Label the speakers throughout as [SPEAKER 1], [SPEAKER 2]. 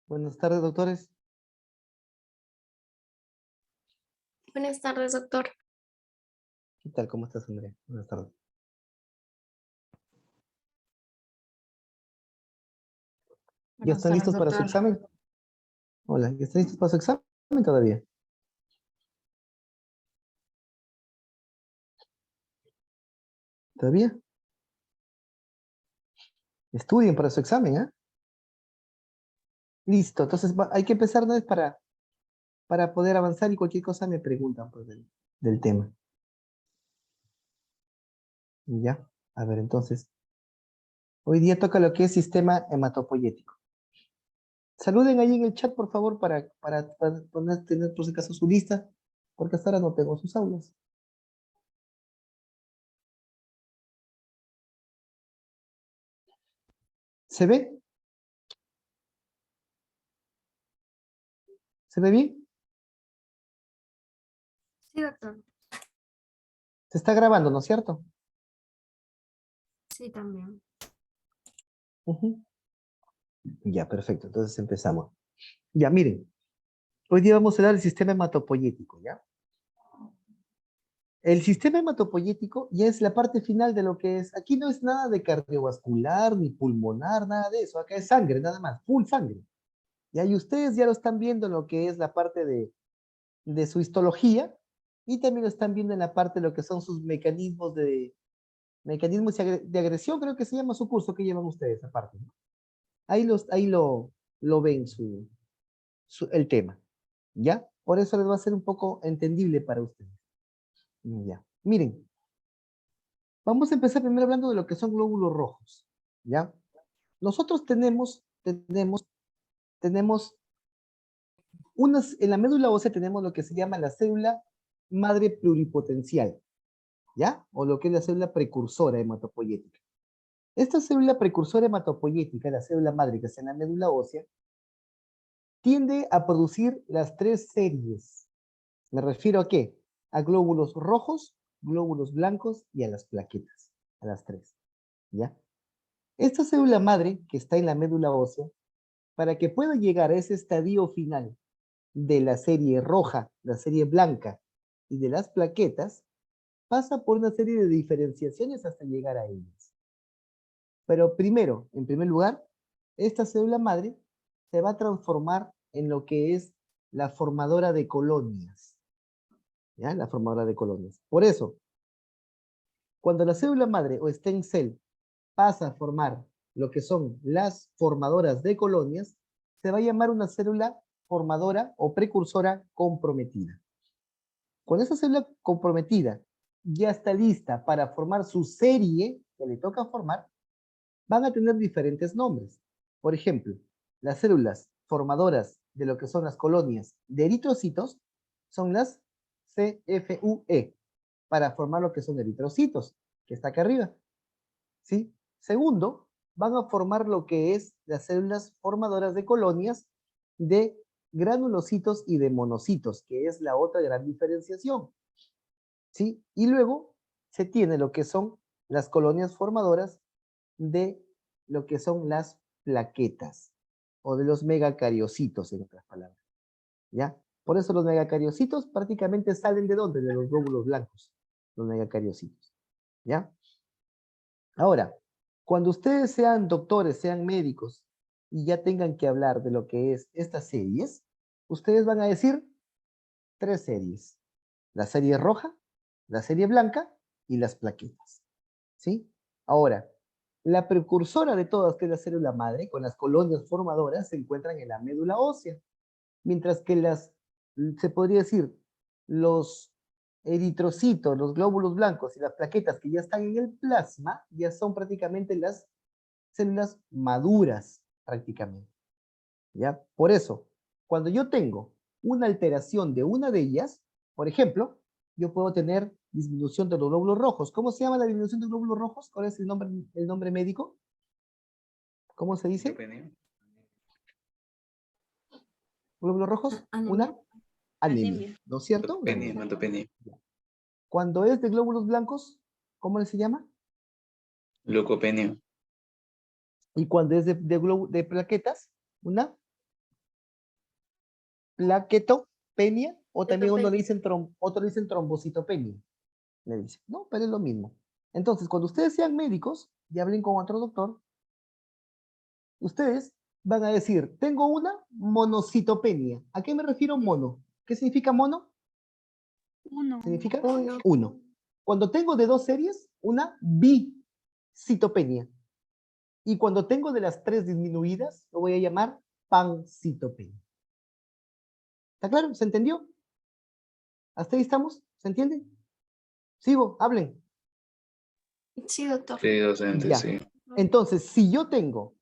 [SPEAKER 1] Buenas tardes, doctores.
[SPEAKER 2] Buenas tardes, doctor.
[SPEAKER 1] ¿Qué tal? ¿Cómo estás, Andrea? Buenas tardes. ¿Ya
[SPEAKER 2] Buenas
[SPEAKER 1] están
[SPEAKER 2] tardes,
[SPEAKER 1] listos para su
[SPEAKER 2] doctor.
[SPEAKER 1] examen? Hola, ¿ya están listos para su examen todavía? ¿Todavía? Estudien para su examen, ¿ah? Listo, entonces hay que empezar una vez para poder avanzar y cualquier cosa me preguntan pues, del tema. ¿Ya? A ver, entonces, hoy día toca lo que es sistema hematopoyético. Saluden ahí en el chat, por favor, para tener por si acaso su lista, porque hasta ahora no tengo sus aulas. ¿Se ve? ¿Se ve bien?
[SPEAKER 2] Sí, doctor.
[SPEAKER 1] Se está grabando, ¿no es cierto?
[SPEAKER 2] Sí, también.
[SPEAKER 1] Ujú. Ya, perfecto. Entonces empezamos. Ya, miren. Hoy día vamos a dar el sistema hematopoyético, ¿ya? El sistema hematopoyético ya es la parte final de lo que es. Aquí no es nada de cardiovascular, ni pulmonar, nada de eso. Acá es sangre, nada más. Full sangre. ¿Ya? Y ustedes ya lo están viendo en lo que es la parte de su histología y también lo están viendo en la parte de lo que son sus mecanismos de agresión, creo que se llama su curso que llevan ustedes aparte, ¿no? Ahí lo ven el tema, ¿ya? Por eso les va a ser un poco entendible para ustedes. Ya. Miren, vamos a empezar primero hablando de lo que son glóbulos rojos, ¿ya? Nosotros tenemos en la médula ósea tenemos lo que se llama la célula madre pluripotencial, ¿ya? O lo que es la célula precursora hematopoyética. Esta célula precursora hematopoyética, la célula madre que está en la médula ósea, tiende a producir las tres series. ¿Me refiero a qué? A glóbulos rojos, glóbulos blancos y a las plaquetas, a las tres, ¿ya? Esta célula madre que está en la médula ósea, para que pueda llegar a ese estadio final de la serie roja, la serie blanca y de las plaquetas, pasa por una serie de diferenciaciones hasta llegar a ellas. Pero primero, en primer lugar, esta célula madre se va a transformar en lo que es la formadora de colonias. ¿ya? La formadora de colonias. Por eso, cuando la célula madre o stem cell pasa a formar lo que son las formadoras de colonias, se va a llamar una célula formadora o precursora comprometida. Cuando esa célula comprometida ya está lista para formar su serie que le toca formar, van a tener diferentes nombres. Por ejemplo, las células formadoras de lo que son las colonias de eritrocitos son las CFUE, para formar lo que son eritrocitos, que está acá arriba. ¿Sí? Segundo, van a formar lo que es las células formadoras de colonias de granulocitos y de monocitos, que es la otra gran diferenciación. ¿Sí? Y luego se tiene lo que son las colonias formadoras de lo que son las plaquetas o de los megacariocitos, en otras palabras. ¿Ya? Por eso los megacariocitos prácticamente salen ¿de dónde? De los glóbulos blancos, los megacariocitos. ¿Ya? Ahora, cuando ustedes sean doctores, sean médicos y ya tengan que hablar de lo que es estas series, ustedes van a decir 3 series. La serie roja, la serie blanca y las plaquetas. ¿Sí? Ahora, la precursora de todas, que es la célula madre, con las colonias formadoras, se encuentran en la médula ósea, mientras que se podría decir, los eritrocitos, los glóbulos blancos y las plaquetas que ya están en el plasma, ya son prácticamente las células maduras, prácticamente. ¿Ya? Por eso, cuando yo tengo una alteración de una de ellas, por ejemplo, yo puedo tener disminución de los glóbulos rojos. ¿Cómo se llama la disminución de glóbulos rojos? ¿Cuál es el nombre médico? ¿Cómo se dice? ¿Glóbulos rojos?
[SPEAKER 2] Anemia.
[SPEAKER 1] Una anemia, ¿no es cierto? Una anemia.
[SPEAKER 3] Neutropenia.
[SPEAKER 1] Cuando es de glóbulos blancos, ¿cómo se llama?
[SPEAKER 3] Leucopenia.
[SPEAKER 1] Y cuando es de plaquetas, una plaquetopenia, o también uno le dicen otro le dicen trombocitopenia. Le dice, no, pero es lo mismo. Entonces, cuando ustedes sean médicos y hablen con otro doctor, ustedes van a decir, tengo una monocitopenia. ¿A qué me refiero mono? ¿Qué significa mono?
[SPEAKER 4] Uno.
[SPEAKER 1] Significa
[SPEAKER 2] Uno.
[SPEAKER 1] uno. Cuando tengo de 2 series, una bicitopenia. Y cuando tengo de las 3 disminuidas, lo voy a llamar pancitopenia. ¿Está claro? ¿Se entendió? ¿Hasta ahí estamos? ¿Se entiende? Sigo, hablen.
[SPEAKER 2] Sí, doctor.
[SPEAKER 3] Sí, docente,
[SPEAKER 1] Ya.
[SPEAKER 3] sí.
[SPEAKER 1] Entonces, si yo tengo,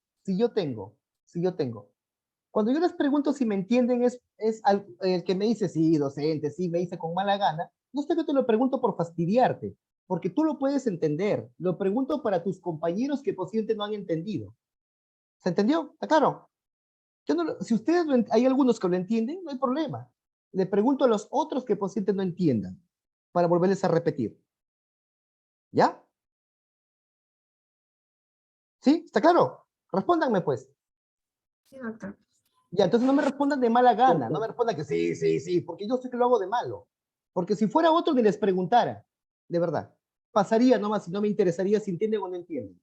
[SPEAKER 1] cuando yo les pregunto si me entienden, el que me dice, sí, docente, sí, me dice con mala gana, no es que te lo pregunto por fastidiarte, porque tú lo puedes entender. Lo pregunto para tus compañeros que posiblemente no han entendido. ¿Se entendió? ¿Está claro? Si ustedes, hay algunos que lo entienden, no hay problema. Le pregunto a los otros que posiblemente no entiendan, para volverles a repetir. ¿Ya? ¿Sí? ¿Está claro? Respóndanme, pues.
[SPEAKER 2] Sí, doctor.
[SPEAKER 1] Ya, entonces no me respondan de mala gana, no me respondan que sí, sí, sí, porque yo sé que lo hago de malo. Porque si fuera otro ni les preguntara, de verdad, pasaría nomás y no me interesaría si entienden o no entienden.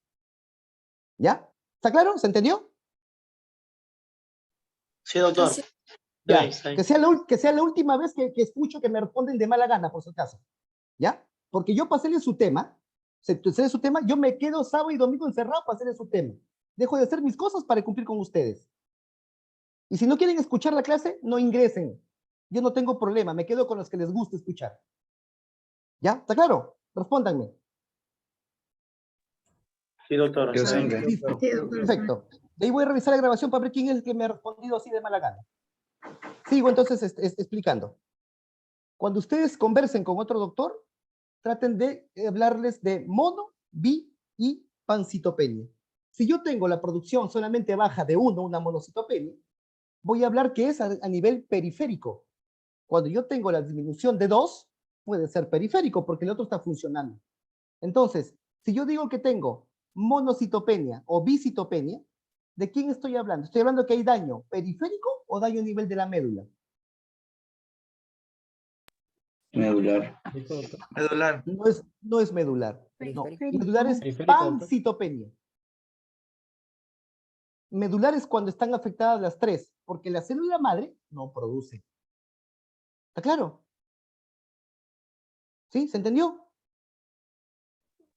[SPEAKER 1] ¿Ya? ¿Está claro? ¿Se entendió?
[SPEAKER 5] Sí, doctor.
[SPEAKER 2] Sí.
[SPEAKER 1] Ya,
[SPEAKER 5] Está bien.
[SPEAKER 1] que sea la última vez que escucho que me responden de mala gana, por su caso. ¿Ya? Porque yo pasé su tema, su tema, yo me quedo sábado y domingo encerrado para hacerle su tema. Dejo de hacer mis cosas para cumplir con ustedes. Y si no quieren escuchar la clase, no ingresen. Yo no tengo problema, me quedo con los que les gusta escuchar. ¿Ya? ¿Está claro? Respóndanme.
[SPEAKER 5] Sí, doctor.
[SPEAKER 3] Yo
[SPEAKER 5] Está bien.
[SPEAKER 3] siempre.
[SPEAKER 1] Listo.
[SPEAKER 2] Sí, doctor.
[SPEAKER 1] Perfecto. De ahí voy a revisar la grabación para ver quién es el que me ha respondido así de mala gana. Sigo entonces explicando. Cuando ustedes conversen con otro doctor, traten de hablarles de mono, bi y pancitopenia. Si yo tengo la producción solamente baja de 1, una monocitopenia, voy a hablar que es a nivel periférico. Cuando yo tengo la disminución de 2, puede ser periférico porque el otro está funcionando. Entonces, si yo digo que tengo monocitopenia o bicitopenia, ¿de quién estoy hablando? ¿Estoy hablando que hay daño periférico o daño a nivel de la médula?
[SPEAKER 3] Medular.
[SPEAKER 6] Medular.
[SPEAKER 1] No es medular. No.
[SPEAKER 2] Periférico.
[SPEAKER 1] Medular es
[SPEAKER 5] Periférico, doctor.
[SPEAKER 1] pancitopenia. Medular es cuando están afectadas las 3, porque la célula madre no produce. ¿Está claro? ¿Sí? ¿Se entendió?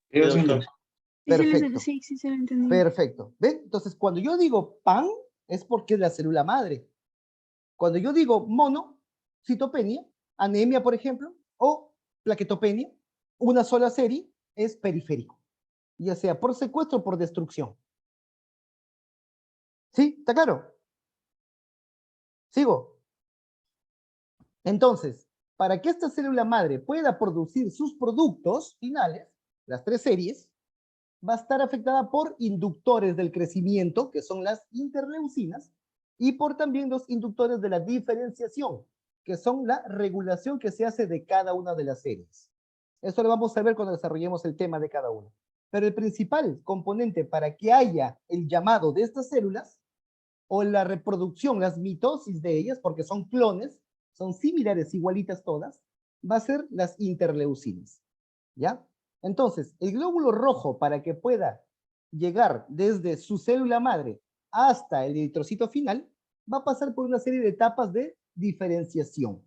[SPEAKER 3] Creo,
[SPEAKER 2] Sí,
[SPEAKER 3] doctor.
[SPEAKER 2] doctor.
[SPEAKER 1] Perfecto.
[SPEAKER 4] Sí, sí se lo entendí.
[SPEAKER 1] Perfecto. ¿Ven? Entonces, cuando yo digo pan, es porque es la célula madre. Cuando yo digo mono, citopenia, anemia, por ejemplo, o plaquetopenia, una sola serie es periférico, ya sea por secuestro o por destrucción. ¿Sí? ¿Está claro? ¿Sigo? Entonces, para que esta célula madre pueda producir sus productos finales, las tres series, va a estar afectada por inductores del crecimiento, que son las interleucinas, y por también los inductores de la diferenciación, que son la regulación que se hace de cada una de las series. Eso lo vamos a ver cuando desarrollemos el tema de cada una. Pero el principal componente para que haya el llamado de estas células, o la reproducción, las mitosis de ellas, porque son clones, son similares, igualitas todas, va a ser las interleucinas. ¿Ya? Entonces, el glóbulo rojo, para que pueda llegar desde su célula madre hasta el eritrocito final, va a pasar por una serie de etapas de diferenciación.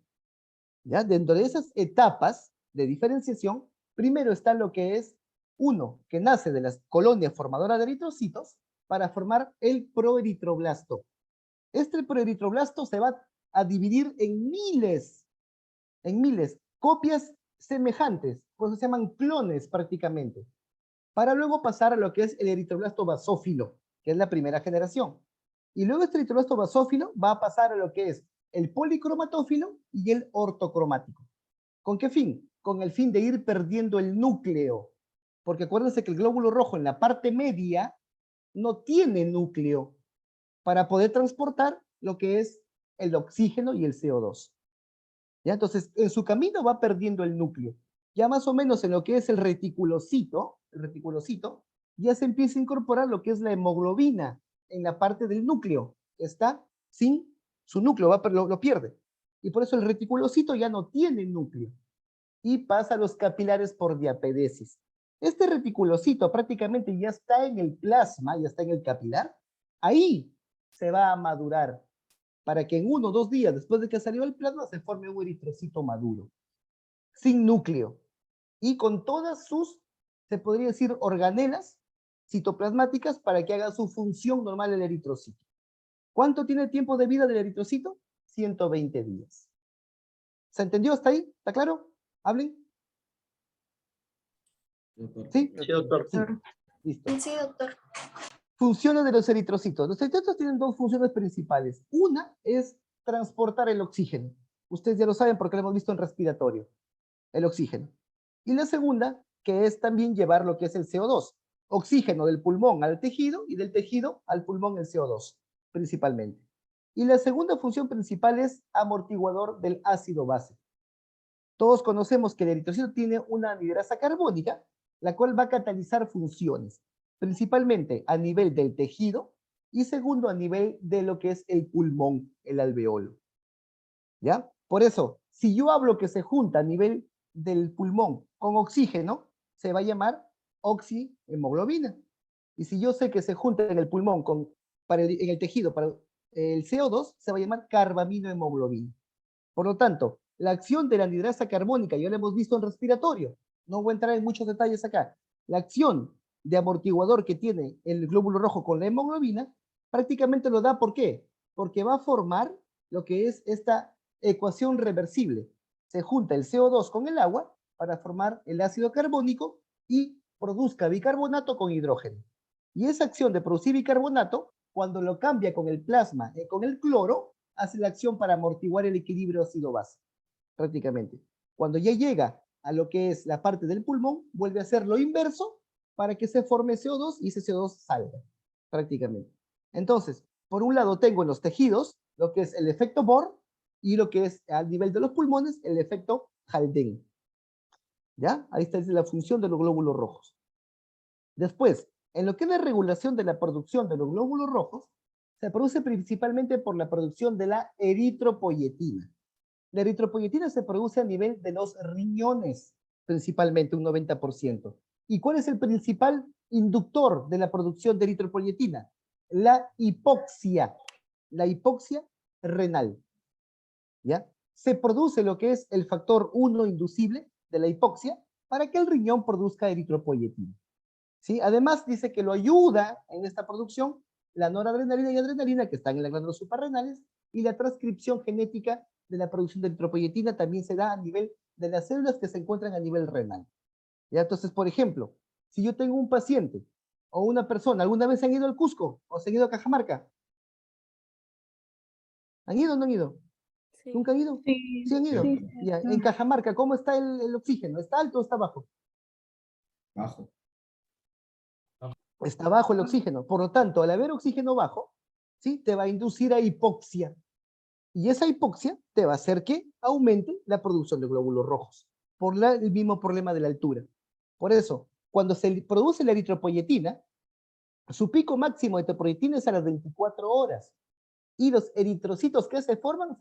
[SPEAKER 1] ¿Ya? Dentro de esas etapas de diferenciación, primero está lo que es uno, que nace de las colonias formadoras de eritrocitos para formar el proeritroblasto. Este proeritroblasto se va a dividir en miles, copias semejantes, por eso se llaman clones prácticamente, para luego pasar a lo que es el eritroblasto basófilo, que es la primera generación. Y luego este eritroblasto basófilo va a pasar a lo que es el policromatófilo y el ortocromático. ¿Con qué fin? Con el fin de ir perdiendo el núcleo, porque acuérdense que el glóbulo rojo en la parte media no tiene núcleo para poder transportar lo que es el oxígeno y el CO2. ¿Ya? Entonces, en su camino va perdiendo el núcleo. Ya más o menos en lo que es el reticulocito, ya se empieza a incorporar lo que es la hemoglobina en la parte del núcleo. Está sin su núcleo, lo pierde. Y por eso el reticulocito ya no tiene núcleo. Y pasa a los capilares por diapedesis. Este reticulocito prácticamente ya está en el plasma, ya está en el capilar. Ahí se va a madurar para que en 1 o 2 días después de que salió el plasma se forme un eritrocito maduro, sin núcleo, y con todas sus, se podría decir, organelas citoplasmáticas para que haga su función normal el eritrocito. ¿Cuánto tiene el tiempo de vida del eritrocito? 120 días. ¿Se entendió hasta ahí? ¿Está claro? ¿Hablen? ¿Sí?
[SPEAKER 2] Sí, doctor.
[SPEAKER 1] Sí. Listo.
[SPEAKER 2] Sí, doctor.
[SPEAKER 1] Funciones de los eritrocitos. Los eritrocitos tienen dos funciones principales. Una es transportar el oxígeno. Ustedes ya lo saben porque lo hemos visto en respiratorio, el oxígeno. Y la segunda, que es también llevar lo que es el CO2. Oxígeno del pulmón al tejido y del tejido al pulmón el CO2, principalmente. Y la segunda función principal es amortiguador del ácido base. Todos conocemos que el eritrocito tiene una anhidrasa carbónica, la cual va a catalizar funciones, principalmente a nivel del tejido y segundo a nivel de lo que es el pulmón, el alveolo. ¿Ya? Por eso, si yo hablo que se junta a nivel del pulmón con oxígeno, se va a llamar oxihemoglobina. Y si yo sé que se junta en el pulmón en el tejido para el CO2, se va a llamar carbaminohemoglobina. Por lo tanto, la acción de la anhidrasa carbónica, ya la hemos visto en respiratorio, no voy a entrar en muchos detalles acá. La acción de amortiguador que tiene el glóbulo rojo con la hemoglobina, prácticamente lo da, ¿por qué? Porque va a formar lo que es esta ecuación reversible. Se junta el CO2 con el agua para formar el ácido carbónico y produzca bicarbonato con hidrógeno. Y esa acción de producir bicarbonato, cuando lo cambia con el plasma, con el cloro, hace la acción para amortiguar el equilibrio ácido-base, prácticamente. Cuando ya llega a lo que es la parte del pulmón, vuelve a hacer lo inverso para que se forme CO2 y ese CO2 salga, prácticamente. Entonces, por un lado tengo en los tejidos lo que es el efecto Bohr y lo que es al nivel de los pulmones el efecto Haldane. ¿Ya? Ahí está la función de los glóbulos rojos. Después, en lo que es la regulación de la producción de los glóbulos rojos, se produce principalmente por la producción de la eritropoyetina. La eritropoyetina se produce a nivel de los riñones, principalmente un 90%. ¿Y cuál es el principal inductor de la producción de eritropoyetina? La hipoxia renal. ¿Ya? Se produce lo que es el factor 1 inducible, de la hipoxia para que el riñón produzca eritropoyetina. ¿Sí? Además, dice que lo ayuda en esta producción la noradrenalina y adrenalina que están en las glándulas suprarrenales y la transcripción genética de la producción de eritropoyetina también se da a nivel de las células que se encuentran a nivel renal. ¿Ya? Entonces, por ejemplo, si yo tengo un paciente o una persona, ¿alguna vez han ido al Cusco o se han ido a Cajamarca? ¿Han ido o no han ido?
[SPEAKER 2] Sí.
[SPEAKER 1] ¿Nunca han ido?
[SPEAKER 4] Sí,
[SPEAKER 1] Sí han ido.
[SPEAKER 3] Sí.
[SPEAKER 1] Ya. En Cajamarca, ¿cómo está el oxígeno? ¿Está alto o está bajo?
[SPEAKER 3] Bajo.
[SPEAKER 1] Está bajo el oxígeno. Por lo tanto, al haber oxígeno bajo, ¿sí? Te va a inducir a hipoxia. Y esa hipoxia te va a hacer que aumente la producción de glóbulos rojos por el mismo problema de la altura. Por eso, cuando se produce la eritropoyetina, su pico máximo de eritropoyetina es a las 24 horas. Y los eritrocitos que se forman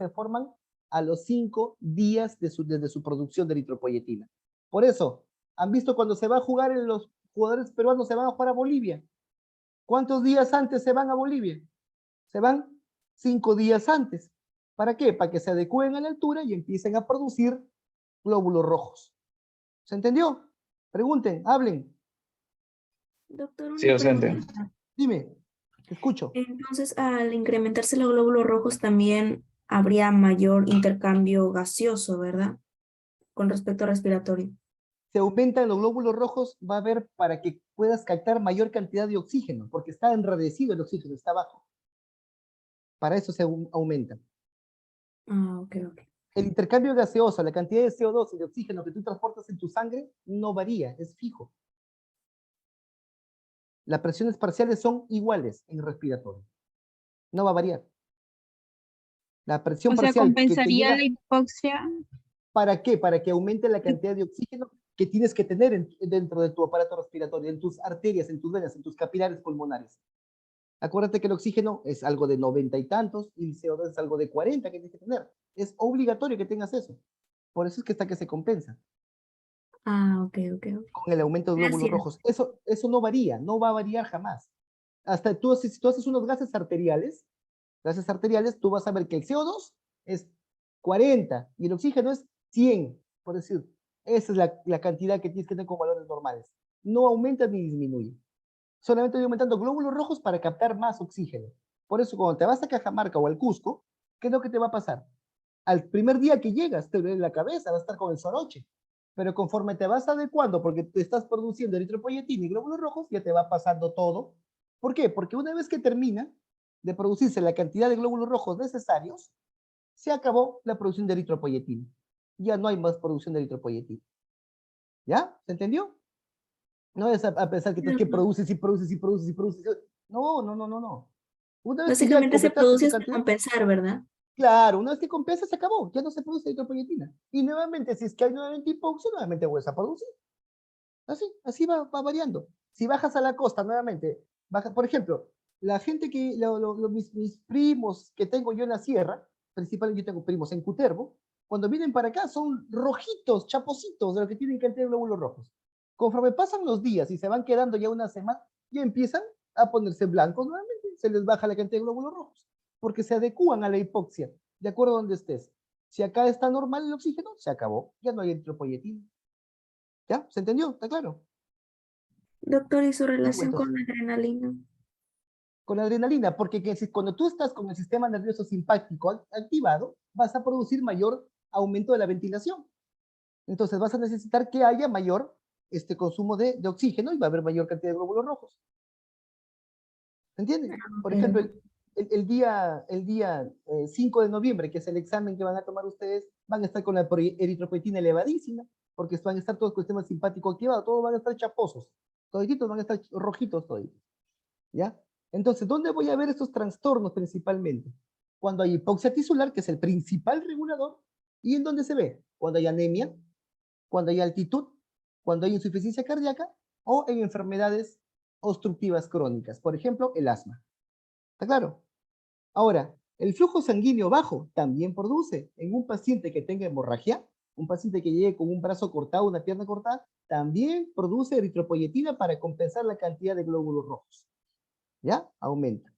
[SPEAKER 1] a los 5 días desde su producción de eritropoyetina. Por eso, ¿han visto cuando se va a jugar los jugadores peruanos se van a jugar a Bolivia? ¿Cuántos días antes se van a Bolivia? Se van 5 días antes. ¿Para qué? Para que se adecúen a la altura y empiecen a producir glóbulos rojos. ¿Se entendió? Pregunten, hablen.
[SPEAKER 2] Doctor,
[SPEAKER 3] Sí,
[SPEAKER 2] una
[SPEAKER 3] docente.
[SPEAKER 2] pregunta.
[SPEAKER 1] Dime, te escucho.
[SPEAKER 2] Entonces, al incrementarse los glóbulos rojos, también habría mayor intercambio gaseoso, ¿verdad? Con respecto al respiratorio.
[SPEAKER 1] Se aumentan los glóbulos rojos, va a haber para que puedas captar mayor cantidad de oxígeno, porque está enrarecido el oxígeno, está bajo. Para eso se aumenta.
[SPEAKER 2] Ah, ok, ok.
[SPEAKER 1] El intercambio gaseoso, la cantidad de CO2 y de oxígeno que tú transportas en tu sangre no varía, es fijo. Las presiones parciales son iguales en respiratorio. No va a variar. La presión
[SPEAKER 4] O sea,
[SPEAKER 1] parcial que te
[SPEAKER 4] compensaría la
[SPEAKER 1] llega,
[SPEAKER 4] hipoxia.
[SPEAKER 1] ¿para qué? Para que aumente la cantidad de oxígeno que tienes que tener dentro de tu aparato respiratorio, en tus arterias, en tus venas, en tus capilares pulmonares. Acuérdate que el oxígeno es algo de 90 y tantos y el CO2 es algo de 40 que tienes que tener. Es obligatorio que tengas eso. Por eso es que está que se compensa
[SPEAKER 2] Ah, ok, ok, ok.
[SPEAKER 1] con el aumento de glóbulos
[SPEAKER 2] Gracias.
[SPEAKER 1] rojos. Eso no varía, no va a variar jamás. Hasta tú, si tú haces unos gases arteriales, tú vas a ver que el CO2 es 40 y el oxígeno es 100, por decir. Esa es la cantidad que tienes que tener con valores normales. No aumenta ni disminuye. Solamente estoy aumentando glóbulos rojos para captar más oxígeno. Por eso, cuando te vas a Cajamarca o al Cusco, ¿qué es lo que te va a pasar? Al primer día que llegas, te duele la cabeza, vas a estar con el soroche. Pero conforme te vas adecuando, porque te estás produciendo eritropoyetina y glóbulos rojos, ya te va pasando todo. ¿Por qué? Porque una vez que termina de producirse la cantidad de glóbulos rojos necesarios, se acabó la producción de eritropoyetina. Ya no hay más producción de eritropoyetina. ¿Ya? ¿Se entendió? No es a pensar que tienes que produces y produces y produces y produces. No, no, no, no, no. Una vez que ya
[SPEAKER 2] Básicamente se
[SPEAKER 1] completaste
[SPEAKER 2] produce
[SPEAKER 1] tu
[SPEAKER 2] hasta
[SPEAKER 1] cantidad,
[SPEAKER 2] compensar, ¿verdad?
[SPEAKER 1] claro, una vez que compensa se acabó, ya no se produce eritropoyetina. Y nuevamente, si es que hay nuevamente hipoxia, nuevamente vuelves a producir. Así va variando. Si bajas a la costa nuevamente, baja, por ejemplo, la gente que, mis primos que tengo yo en la sierra, principalmente yo tengo primos en Cutervo, cuando vienen para acá son rojitos, chapositos de lo que tienen cantidad de glóbulos rojos. Conforme pasan los días y se van quedando ya una semana, ya empiezan a ponerse blancos nuevamente, se les baja la cantidad de glóbulos rojos, porque se adecúan a la hipoxia, de acuerdo a donde estés. Si acá está normal el oxígeno, se acabó, ya no hay eritropoyetina. ¿Ya? ¿Se entendió? ¿Está claro?
[SPEAKER 2] Doctor, ¿y su
[SPEAKER 1] Digo,
[SPEAKER 2] relación con
[SPEAKER 1] entonces,
[SPEAKER 2] la adrenalina?
[SPEAKER 1] con la adrenalina, porque cuando tú estás con el sistema nervioso simpático activado, vas a producir mayor aumento de la ventilación. Entonces vas a necesitar que haya mayor consumo de oxígeno y va a haber mayor cantidad de glóbulos rojos. ¿Entiendes? Por ejemplo,
[SPEAKER 2] Ok.
[SPEAKER 1] el día 5 de noviembre, que es el examen que van a tomar ustedes, van a estar con la eritropoyetina elevadísima, porque van a estar todos con el sistema simpático activado, todos van a estar chaposos, toditos van a estar rojitos toditos. ¿Ya? Entonces, ¿dónde voy a ver estos trastornos principalmente? Cuando hay hipoxia tisular, que es el principal regulador, ¿y en dónde se ve? Cuando hay anemia, cuando hay altitud, cuando hay insuficiencia cardíaca o en enfermedades obstructivas crónicas, por ejemplo, el asma. ¿Está claro? Ahora, el flujo sanguíneo bajo también produce en un paciente que tenga hemorragia, un paciente que llegue con un brazo cortado, una pierna cortada, también produce eritropoyetina para compensar la cantidad de glóbulos rojos. ¿Ya? Aumenta.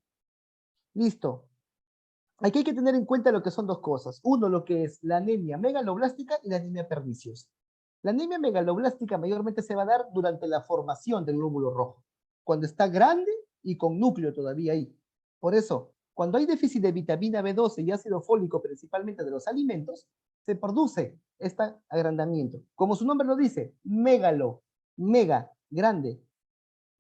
[SPEAKER 1] Listo. Aquí hay que tener en cuenta lo que son dos cosas. Uno, lo que es la anemia megaloblástica y la anemia perniciosa. La anemia megaloblástica mayormente se va a dar durante la formación del glóbulo rojo, cuando está grande y con núcleo todavía ahí. Por eso, cuando hay déficit de vitamina B12 y ácido fólico, principalmente de los alimentos, se produce este agrandamiento. Como su nombre lo dice, megalo, mega, grande.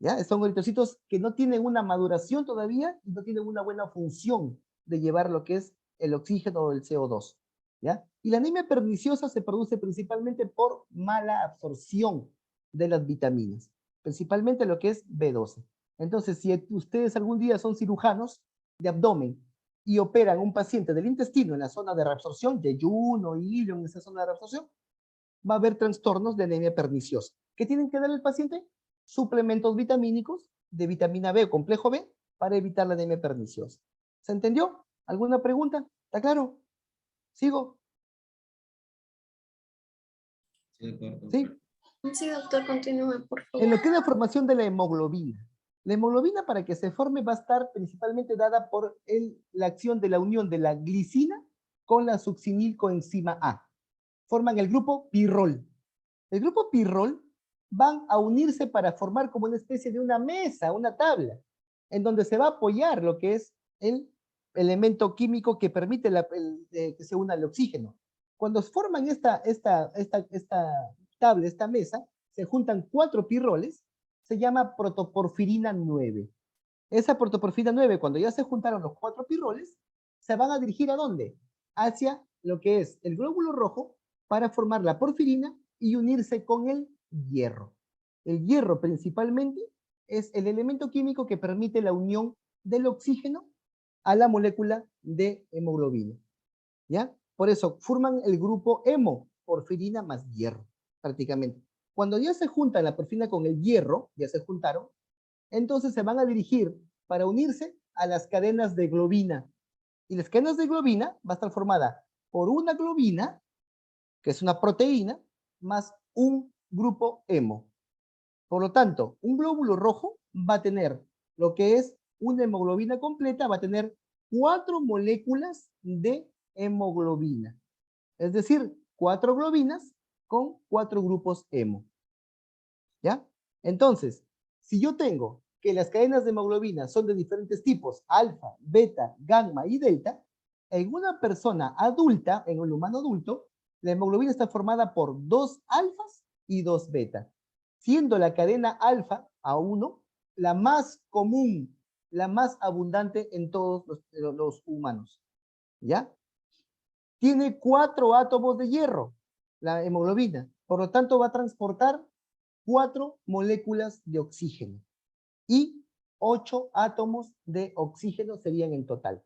[SPEAKER 1] ¿Ya? Son eritrocitos que no tienen una maduración todavía y no tienen una buena función de llevar lo que es el oxígeno o el CO2. ¿Ya? Y la anemia perniciosa se produce principalmente por mala absorción de las vitaminas, principalmente lo que es B12. Entonces, si ustedes algún día son cirujanos de abdomen y operan a un paciente del intestino en la zona de reabsorción, yeyuno, hilo, en esa zona de reabsorción, va a haber trastornos de anemia perniciosa. ¿Qué tienen que dar al paciente? Suplementos vitamínicos de vitamina B o complejo B para evitar la anemia perniciosa. ¿Se entendió? ¿Alguna pregunta? ¿Está claro? ¿Sigo?
[SPEAKER 3] Sí, de acuerdo.
[SPEAKER 1] ¿Sí?
[SPEAKER 5] Sí, doctor, continúe, por favor.
[SPEAKER 1] En lo que es la formación de la hemoglobina. La hemoglobina, para que se forme, va a estar principalmente dada por la acción de la unión de la glicina con la succinilcoenzima A. Forman el grupo pirrol. El grupo pirrol van a unirse para formar como una especie de una mesa, una tabla, en donde se va a apoyar lo que es el elemento químico que permite que se una al oxígeno. Cuando forman esta tabla, esta mesa, se juntan 4 pirroles, se llama protoporfirina 9. Esa protoporfirina 9, cuando ya se juntaron los 4 pirroles, se van a dirigir ¿a dónde? Hacia lo que es el glóbulo rojo para formar la porfirina y unirse con el hierro. El hierro principalmente es el elemento químico que permite la unión del oxígeno a la molécula de hemoglobina. ¿Ya? Por eso forman el grupo hemo, porfirina más hierro, prácticamente. Cuando ya se junta la porfirina con el hierro, ya se juntaron, entonces se van a dirigir para unirse a las cadenas de globina. Y las cadenas de globina va a estar formada por una globina, que es una proteína, más un grupo hemo. Por lo tanto, un glóbulo rojo va a tener lo que es una hemoglobina completa, va a tener 4 moléculas de hemoglobina. Es decir, 4 globinas con 4 grupos hemo. ¿Ya? Entonces, si yo tengo que las cadenas de hemoglobina son de diferentes tipos, alfa, beta, gamma y delta, en una persona adulta, en un humano adulto, la hemoglobina está formada por 2 alfas y 2 beta, siendo la cadena alfa A1 la más común, la más abundante en todos los humanos. ¿Ya? Tiene 4 átomos de hierro, la hemoglobina, por lo tanto va a transportar 4 moléculas de oxígeno y 8 átomos de oxígeno serían en total.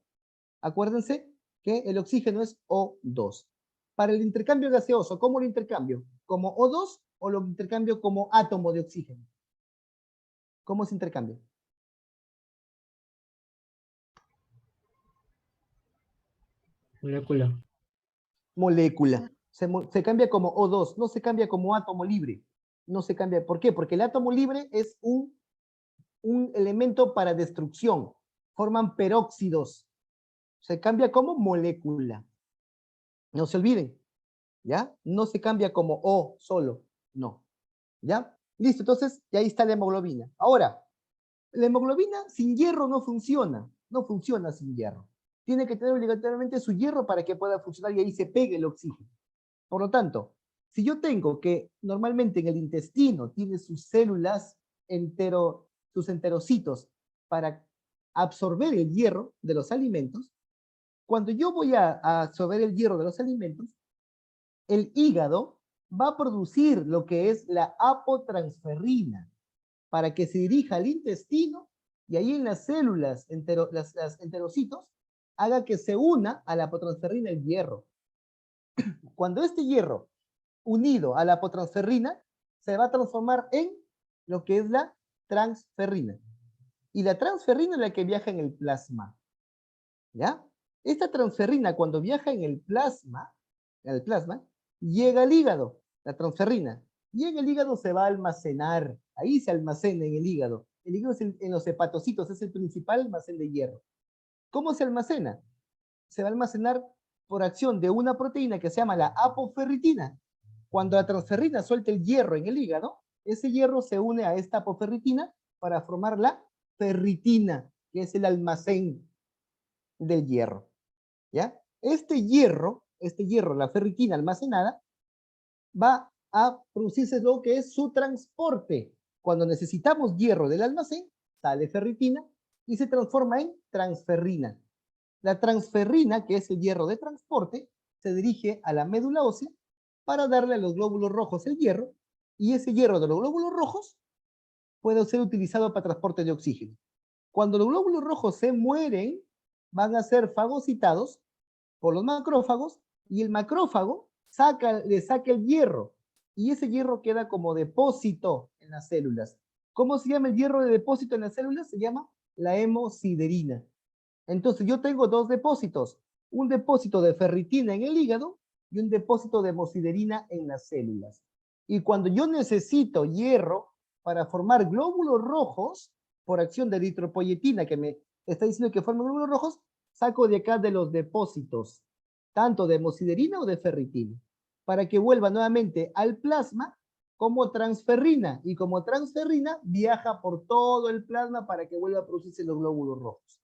[SPEAKER 1] Acuérdense que el oxígeno es O2. Para el intercambio gaseoso, ¿cómo lo intercambio? ¿Como O2 o lo intercambio como átomo de oxígeno? ¿Cómo se intercambia?
[SPEAKER 6] Molécula.
[SPEAKER 1] Molécula. Se cambia como O2, no se cambia como átomo libre. No se cambia. ¿Por qué? Porque el átomo libre es un elemento para destrucción. Forman peróxidos. Se cambia como molécula. No se olviden. ¿Ya? No se cambia como O solo. No. ¿Ya? Listo. Entonces, ya ahí está la hemoglobina. Ahora, la hemoglobina sin hierro no funciona. No funciona sin hierro. Tiene que tener obligatoriamente su hierro para que pueda funcionar y ahí se pegue el oxígeno. Por lo tanto, si yo tengo que normalmente en el intestino tiene sus células sus enterocitos para absorber el hierro de los alimentos, cuando yo voy a absorber el hierro de los alimentos, el hígado va a producir lo que es la apotransferrina para que se dirija al intestino y ahí en las células, las enterocitos, haga que se una a la apotransferrina el hierro. Cuando este hierro unido a la apotransferrina se va a transformar en lo que es la transferrina. Y la transferrina es la que viaja en el plasma. ¿Ya? Esta transferrina cuando viaja en el plasma, llega al hígado, la transferrina. Y en el hígado se va a almacenar. Ahí se almacena en el hígado. El hígado es en los hepatocitos, es el principal almacén de hierro. ¿Cómo se almacena? Se va a almacenar por acción de una proteína que se llama la apoferritina. Cuando la transferrina suelta el hierro en el hígado, ese hierro se une a esta apoferritina para formar la ferritina, que es el almacén del hierro. ¿Ya? Este hierro, la ferritina almacenada, va a producirse lo que es su transporte. Cuando necesitamos hierro del almacén, sale ferritina y se transforma en transferrina. La transferrina, que es el hierro de transporte, se dirige a la médula ósea para darle a los glóbulos rojos el hierro, y ese hierro de los glóbulos rojos puede ser utilizado para transporte de oxígeno. Cuando los glóbulos rojos se mueren, van a ser fagocitados por los macrófagos, y el macrófago le saca el hierro, y ese hierro queda como depósito en las células. ¿Cómo se llama el hierro de depósito en las células? Se llama la hemosiderina. Entonces yo tengo dos depósitos, un depósito de ferritina en el hígado y un depósito de hemosiderina en las células. Y cuando yo necesito hierro para formar glóbulos rojos, por acción de eritropoyetina que me está diciendo que forman glóbulos rojos, saco de acá de los depósitos, tanto de hemosiderina o de ferritina, para que vuelva nuevamente al plasma como transferrina, y como transferrina viaja por todo el plasma para que vuelva a producirse los glóbulos rojos.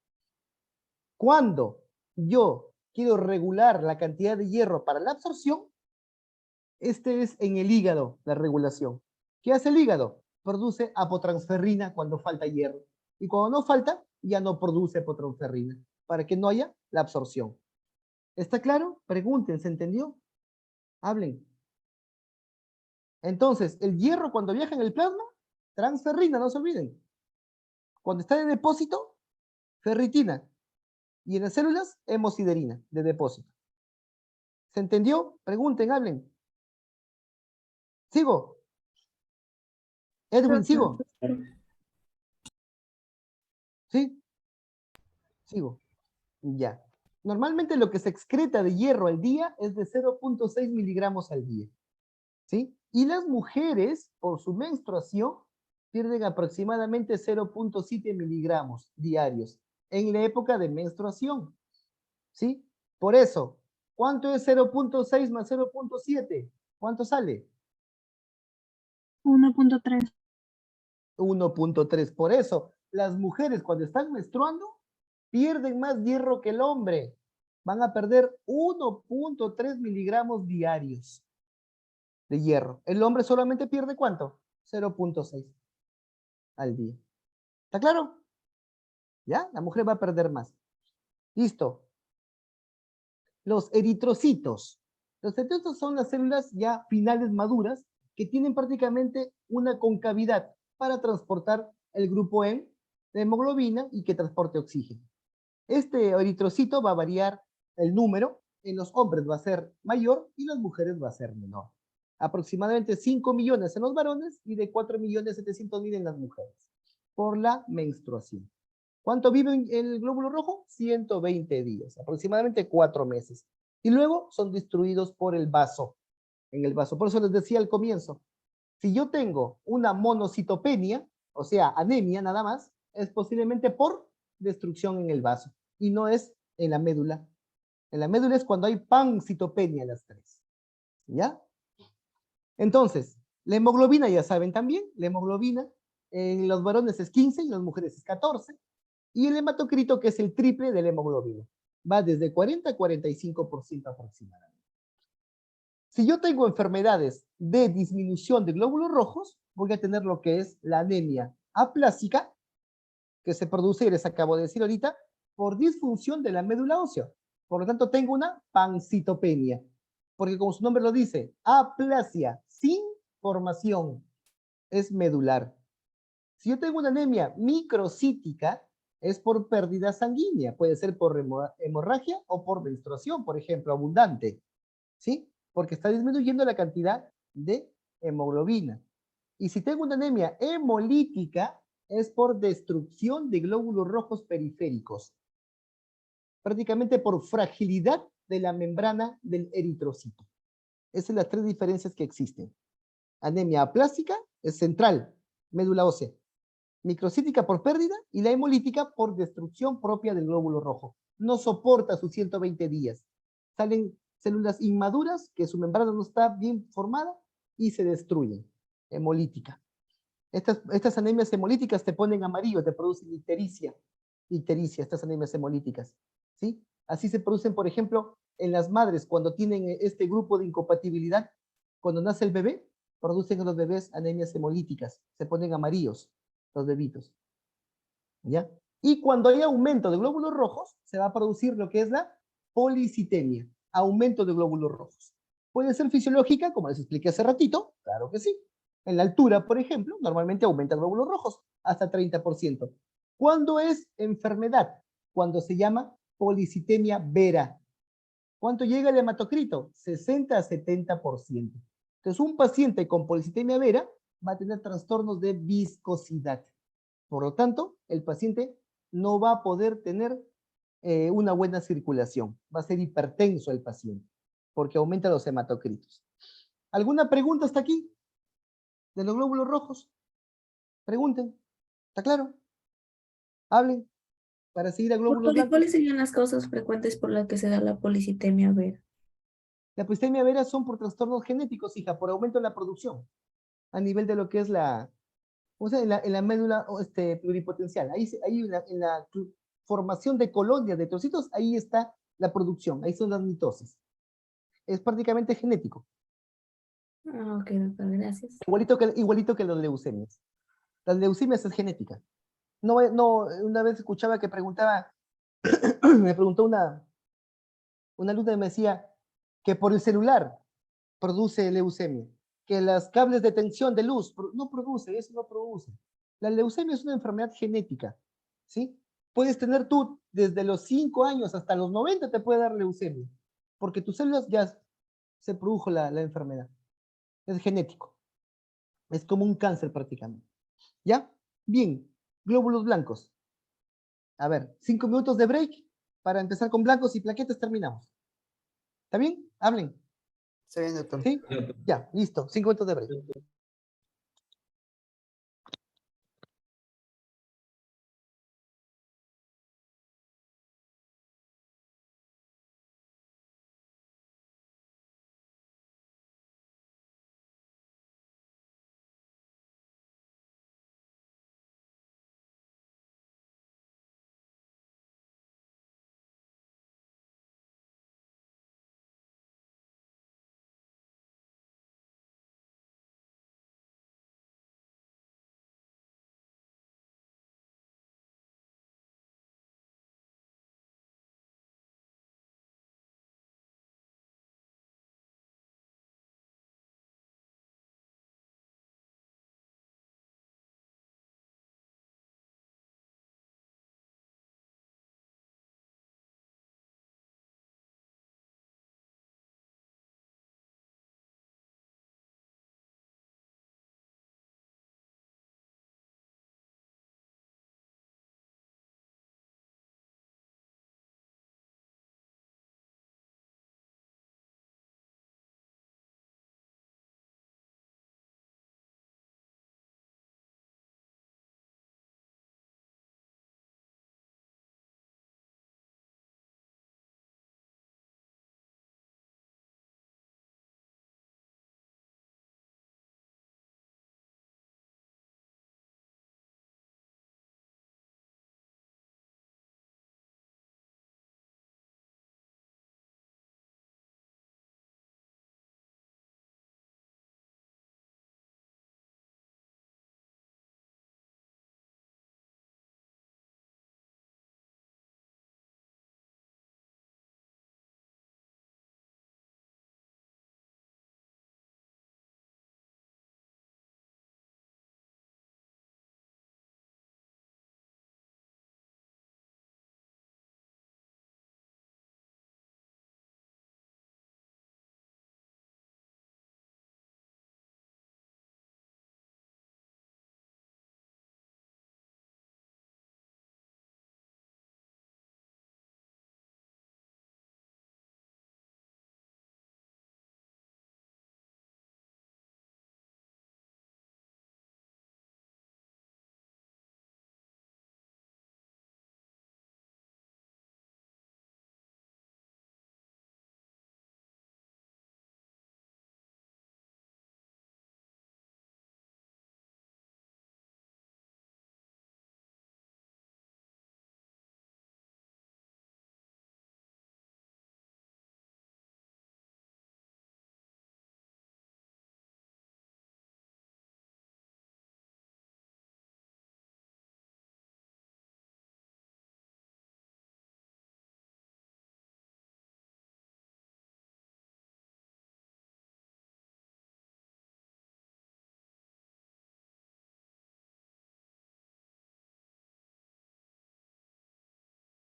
[SPEAKER 1] Cuando yo quiero regular la cantidad de hierro para la absorción, este es en el hígado la regulación. ¿Qué hace el hígado? Produce apotransferrina cuando falta hierro. Y cuando no falta, ya no produce apotransferrina, para que no haya la absorción. ¿Está claro? Pregunten, ¿se entendió? Hablen. Entonces, el hierro cuando viaja en el plasma, transferrina, no se olviden. Cuando está en depósito, ferritina. Y en las células, hemosiderina de depósito. ¿Se entendió? Pregunten, hablen. ¿Sigo? Edwin, ¿sigo? ¿Sí? Sigo. Ya. Normalmente lo que se excreta de hierro al día es de 0.6 miligramos al día. ¿Sí? Y las mujeres, por su menstruación, pierden aproximadamente 0.7 miligramos diarios en la época de menstruación. ¿Sí? Por eso, ¿cuánto es 0.6 más 0.7? ¿Cuánto sale?
[SPEAKER 4] 1.3.
[SPEAKER 1] 1.3. Por eso, las mujeres cuando están menstruando pierden más hierro que el hombre. Van a perder 1.3 miligramos diarios de hierro. El hombre solamente pierde ¿cuánto? 0.6 al día. ¿Está claro? ¿Ya? La mujer va a perder más. Listo. Los eritrocitos. Los eritrocitos son las células ya finales maduras que tienen prácticamente una concavidad para transportar el grupo E de hemoglobina y que transporte oxígeno. Este eritrocito va a variar el número, en los hombres va a ser mayor y en las mujeres va a ser menor. Aproximadamente 5 millones en los varones y de 4.700.000 en las mujeres, por la menstruación. ¿Cuánto vive el glóbulo rojo? 120 días, aproximadamente 4 meses. Y luego son destruidos por el vaso, en el vaso. Por eso les decía al comienzo, si yo tengo una monocitopenia, o sea, anemia nada más, es posiblemente por destrucción en el vaso y no es en la médula. En la médula es cuando hay pancitopenia las tres. ¿Ya? Entonces, la hemoglobina ya saben también, la hemoglobina en los varones es 15 y en las mujeres es 14. Y el hematocrito, que es el triple de la hemoglobina, va desde 40 a 45% aproximadamente. Si yo tengo enfermedades de disminución de glóbulos rojos, voy a tener lo que es la anemia aplásica, que se produce, y les acabo de decir ahorita, por disfunción de la médula ósea. Por lo tanto, tengo una pancitopenia, porque como su nombre lo dice, aplasia, sin formación, es medular. Si yo tengo una anemia microcítica, es por pérdida sanguínea, puede ser por hemorragia o por menstruación, por ejemplo, abundante, ¿sí? Porque está disminuyendo la cantidad de hemoglobina. Y si tengo una anemia hemolítica, es por destrucción de glóbulos rojos periféricos, prácticamente por fragilidad de la membrana del eritrocito. Esas son las tres diferencias que existen. Anemia aplástica es central, médula ósea. Microcítica por pérdida y la hemolítica por destrucción propia del glóbulo rojo. No soporta sus 120 días. Salen células inmaduras, que su membrana no está bien formada y se destruyen. Hemolítica. Estas anemias hemolíticas te ponen amarillo, te producen ictericia. Ictericia, estas anemias hemolíticas. ¿Sí? Así se producen, por ejemplo, en las madres, cuando tienen este grupo de incompatibilidad, cuando nace el bebé, producen en los bebés anemias hemolíticas, se ponen amarillos los bebitos. ¿Ya? Y cuando hay aumento de glóbulos rojos, se va a producir lo que es la policitemia, aumento de glóbulos rojos. Puede ser fisiológica, como les expliqué hace ratito, claro que sí. En la altura, por ejemplo, normalmente aumenta glóbulos rojos hasta 30%. ¿Cuándo es enfermedad? Cuando se llama policitemia vera. ¿Cuánto llega el hematocrito? 60 a 70%. Entonces, un paciente con policitemia vera va a tener trastornos de viscosidad. Por lo tanto, el paciente no va a poder tener una buena circulación. Va a ser hipertenso el paciente, porque aumenta los hematocritos. ¿Alguna pregunta hasta aquí? ¿De los glóbulos rojos? Pregunten. ¿Está claro? Hablen para seguir a glóbulos
[SPEAKER 2] Doctor, ¿y
[SPEAKER 1] blancos.
[SPEAKER 2] cuáles serían las causas frecuentes por las que se da la policitemia vera?
[SPEAKER 1] La policitemia vera son por trastornos genéticos, hija, por aumento en la producción, a nivel de lo que es o sea, en la médula pluripotencial. Ahí en la formación de colonias de trocitos, ahí está la producción, ahí son las mitosis. Es prácticamente genético,
[SPEAKER 2] Ah, ok, doctor, gracias.
[SPEAKER 1] igualito que las leucemias. Las leucemias es genética. No, no, una vez escuchaba que preguntaba, me preguntó una alumna y me decía que por el celular produce leucemia, que las cables de tensión de luz no produce, eso no produce. La leucemia es una enfermedad genética, ¿sí? Puedes tener tú desde los 5 años hasta los 90 te puede dar leucemia, porque tus células ya se produjo la enfermedad. Es genético. Es como un cáncer prácticamente. ¿Ya? Bien, glóbulos blancos. A ver, 5 minutos de break para empezar con blancos y plaquetas terminamos. ¿Está bien? Hablen.
[SPEAKER 6] Está bien, doctor.
[SPEAKER 1] ¿Sí? Ya, listo. 5 minutos de break.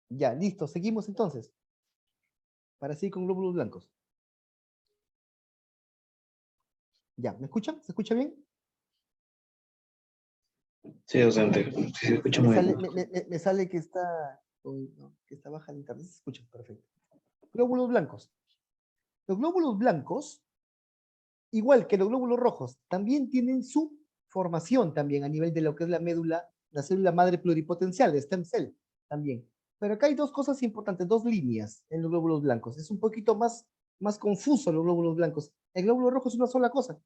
[SPEAKER 1] Ya, listo, seguimos entonces. Para seguir con glóbulos blancos. Ya, ¿me escuchan? ¿Se escucha bien?
[SPEAKER 3] Sí, docente. Sí, se escucha muy bien.
[SPEAKER 1] Me sale que está, uy, no, que está baja la internet. Se escucha, perfecto. Glóbulos blancos. Los glóbulos blancos, igual que los glóbulos rojos, también tienen su formación también a nivel de lo que es la médula, la célula madre pluripotencial, de stem cell también. Pero acá hay dos cosas importantes, dos líneas en los glóbulos blancos. Es un poquito más confuso los glóbulos blancos. El glóbulo rojo es una sola cosa.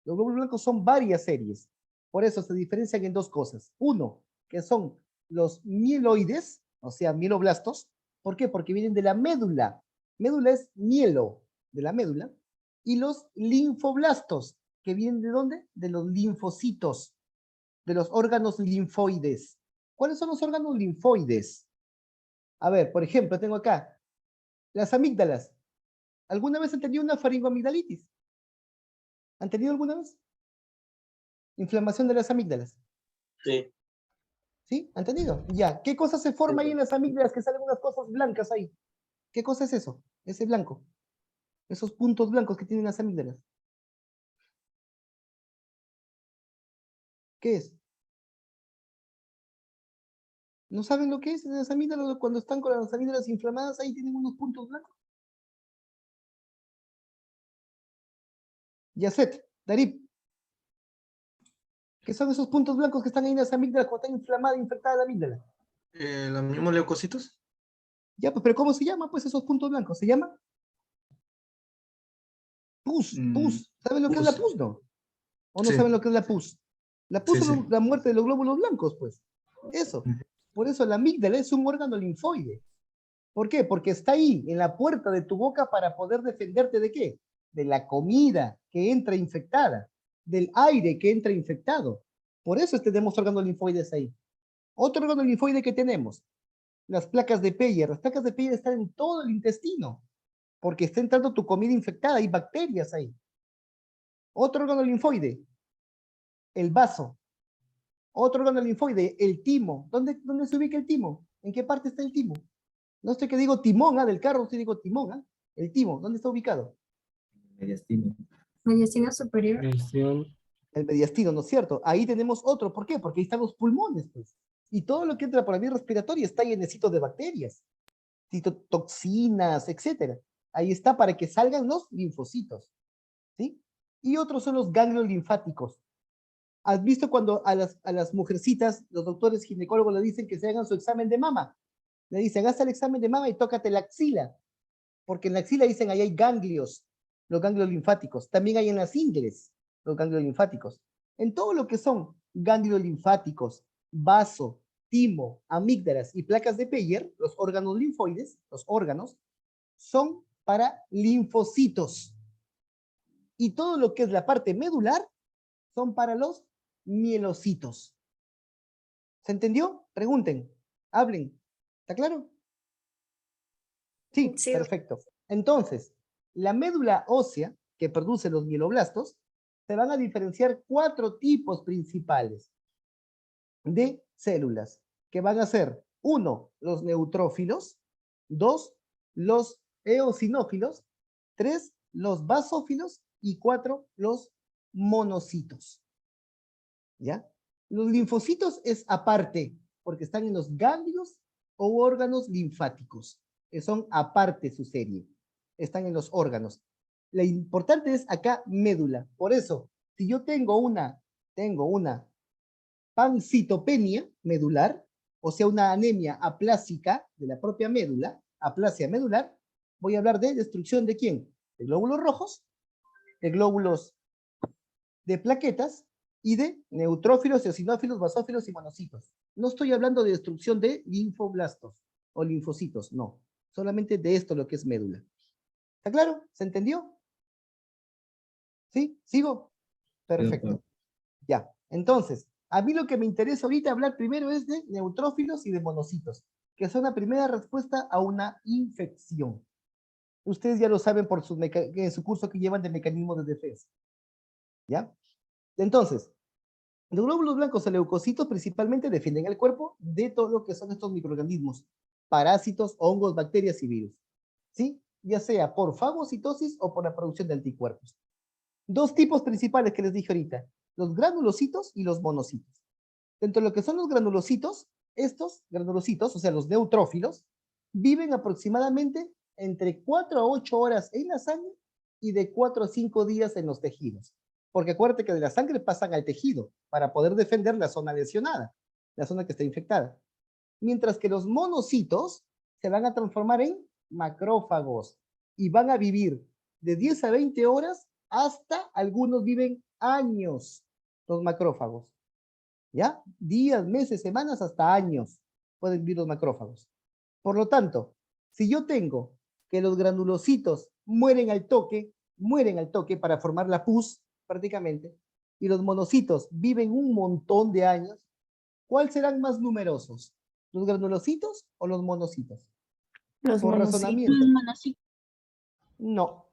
[SPEAKER 1] Los glóbulos blancos son varias series. Por eso se diferencian en dos cosas. Uno, que son los mieloides, o sea, mieloblastos. ¿Por qué? Porque vienen de la médula. Médula es mielo, de la médula. Y los linfoblastos, que vienen de dónde? De los linfocitos, de los órganos linfoides. ¿Cuáles son los órganos linfoides? A ver, por ejemplo, tengo acá las amígdalas. ¿Alguna vez han tenido una faringoamigdalitis? ¿Han tenido alguna vez? Inflamación de las amígdalas.
[SPEAKER 3] Sí.
[SPEAKER 1] ¿Sí? ¿Han tenido? Ya. ¿Qué cosa se forma ahí en las amígdalas que salen unas cosas blancas ahí? ¿Qué cosa es eso? Ese blanco. Esos puntos blancos que tienen las amígdalas. ¿Qué es? ¿No saben lo que es las amígdalas? Cuando están con las amígdalas inflamadas, ahí tienen unos puntos blancos. Yacet, Darip, ¿qué son esos puntos blancos que están ahí en las amígdalas cuando está inflamada, infectada la amígdala?
[SPEAKER 3] ¿Los mismos leucocitos?
[SPEAKER 1] Ya, pues, pero ¿cómo se llama, pues, esos puntos blancos? ¿Se llama? Pus, pus. ¿Saben lo que es la pus, no? ¿O no
[SPEAKER 3] Sí.
[SPEAKER 1] saben lo que es la pus? La pus
[SPEAKER 3] Sí,
[SPEAKER 1] es
[SPEAKER 3] sí.
[SPEAKER 1] la muerte de los glóbulos blancos, pues. Eso. Por eso la amígdala es un órgano linfoide. ¿Por qué? Porque está ahí, en la puerta de tu boca para poder defenderte de qué? De la comida que entra infectada, del aire que entra infectado. Por eso tenemos órganos linfoides ahí. Otro órgano linfoide que tenemos, las placas de Peyer. Las placas de Peyer están en todo el intestino, porque está entrando tu comida infectada, hay bacterias ahí. Otro órgano linfoide, el vaso. Otro órgano linfoide, el timo. ¿Dónde se ubica el timo? ¿En qué parte está el timo? No sé qué digo timón, del carro, usted digo timón, el timo, ¿dónde está ubicado?
[SPEAKER 3] Mediastino.
[SPEAKER 5] Mediastino superior.
[SPEAKER 1] El mediastino, ¿no es cierto? Ahí tenemos otro, ¿por qué? Porque ahí están los pulmones, pues. Y todo lo que entra por la vía respiratoria está llenecito de bacterias, citotoxinas, etcétera. Ahí está para que salgan los linfocitos, ¿sí? Y otros son los ganglios linfáticos. ¿Has visto cuando a las mujercitas, los doctores ginecólogos le dicen que se hagan su examen de mama? Le dicen, haz el examen de mama y tócate la axila, porque en la axila dicen, ahí hay ganglios, los ganglios linfáticos. También hay en las ingles, los ganglios linfáticos. En todo lo que son ganglios linfáticos, vaso, timo, amígdalas y placas de Peyer, los órganos linfoides, los órganos, son para linfocitos. Y todo lo que es la parte medular son para los mielocitos. ¿Se entendió? Pregunten, hablen. ¿Está claro? Sí,
[SPEAKER 5] Sí,
[SPEAKER 1] perfecto. Entonces, la médula ósea que produce los mieloblastos se van a diferenciar 4 tipos principales de células, que van a ser 1, los neutrófilos, 2, los eosinófilos, 3, los basófilos y 4, los monocitos. ¿Ya? Los linfocitos es aparte, porque están en los ganglios o órganos linfáticos, que son aparte su serie, están en los órganos. Lo importante es acá médula. Por eso, si yo tengo una pancitopenia medular, o sea, una anemia aplásica de la propia médula, aplasia medular, voy a hablar de destrucción de ¿quién? De glóbulos rojos, de glóbulos de plaquetas y de neutrófilos, eosinófilos, basófilos y monocitos. No estoy hablando de destrucción de linfoblastos o linfocitos, no. Solamente de esto lo que es médula. ¿Está claro? ¿Se entendió? ¿Sí? ¿Sigo? Perfecto. Ya. Entonces, a mí lo que me interesa ahorita hablar primero es de neutrófilos y de monocitos, que son la primera respuesta a una infección. Ustedes ya lo saben por en su curso que llevan de mecanismos de defensa. ¿Ya? Entonces, los glóbulos blancos o leucocitos principalmente defienden el cuerpo de todo lo que son estos microorganismos. parásitos, hongos, bacterias y virus. ¿Sí? Ya sea por fagocitosis o por la producción de anticuerpos. Dos tipos principales que les dije ahorita, los granulocitos y los monocitos. Dentro de lo que son los granulocitos, estos granulocitos, o sea, los neutrófilos, viven aproximadamente entre 4 a 8 horas en la sangre y de 4 a 5 días en los tejidos. Porque acuérdate que de la sangre pasan al tejido para poder defender la zona lesionada, la zona que está infectada. Mientras que los monocitos se van a transformar en macrófagos y van a vivir de 10 a 20 horas hasta algunos viven años, los macrófagos. ¿Ya? Días, meses, semanas, hasta años pueden vivir los macrófagos. Por lo tanto, si yo tengo que los granulocitos mueren al toque para formar la pus, prácticamente, y los monocitos viven un montón de años, ¿cuáles serán más numerosos? ¿Los granulocitos o los monocitos?
[SPEAKER 2] Los
[SPEAKER 1] Por
[SPEAKER 2] monocitos.
[SPEAKER 1] razonamiento.
[SPEAKER 4] Monocitos.
[SPEAKER 1] No.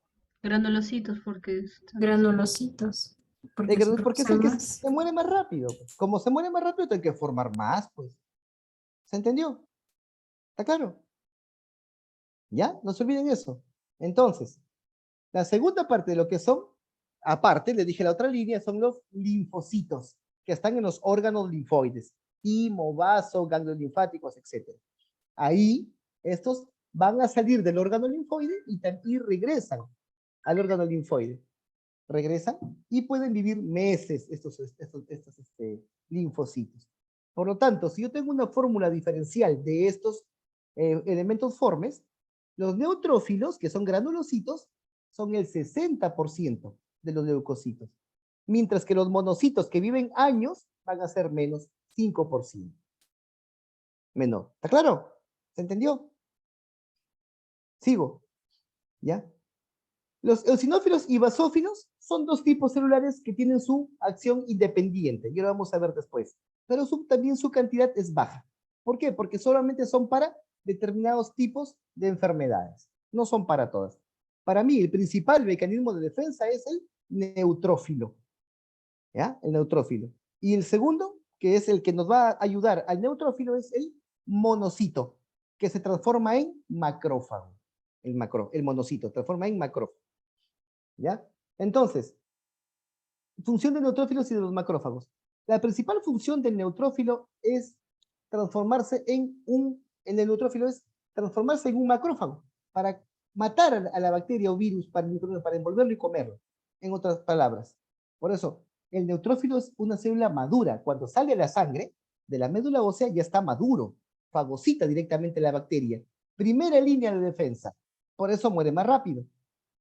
[SPEAKER 4] Granulocitos, porque
[SPEAKER 5] Granulocitos. Porque se
[SPEAKER 1] Porque es
[SPEAKER 5] producen
[SPEAKER 1] el que
[SPEAKER 5] más.
[SPEAKER 1] se muere más rápido. Como se muere más rápido, hay que formar más, pues. ¿Se entendió? ¿Está claro? ¿Ya? No se olviden eso. Entonces, la segunda parte de lo que son, aparte, le dije la otra línea, son los linfocitos, que están en los órganos linfoides, timo, vaso, ganglios linfáticos, etc. Ahí, estos van a salir del órgano linfoide y regresan al órgano linfoide. Regresan y pueden vivir meses estos linfocitos. Por lo tanto, si yo tengo una fórmula diferencial de estos elementos formes, los neutrófilos, que son granulocitos, son el 60% de los leucocitos, mientras que los monocitos que viven años van a ser menos 5%. Menor. ¿Está claro? ¿Se entendió? Sigo. ¿Ya? Los eosinófilos y basófilos son dos tipos celulares que tienen su acción independiente, y lo vamos a ver después. Pero también su cantidad es baja. ¿Por qué? Porque solamente son para determinados tipos de enfermedades. No son para todas. Para mí, el principal mecanismo de defensa es el neutrófilo. ¿Ya? El neutrófilo. Y el segundo, que es el que nos va a ayudar al neutrófilo, es el monocito, que se transforma en macrófago. El monocito transforma en macrófago. ¿Ya? Entonces, función de neutrófilos y de los macrófagos. La principal función del neutrófilo es transformarse en el neutrófilo es transformarse en un macrófago para matar a la bacteria o virus, para envolverlo y comerlo, en otras palabras. Por eso, el neutrófilo es una célula madura. Cuando sale a la sangre de la médula ósea ya está maduro, fagocita directamente la bacteria. Primera línea de defensa. Por eso muere más rápido.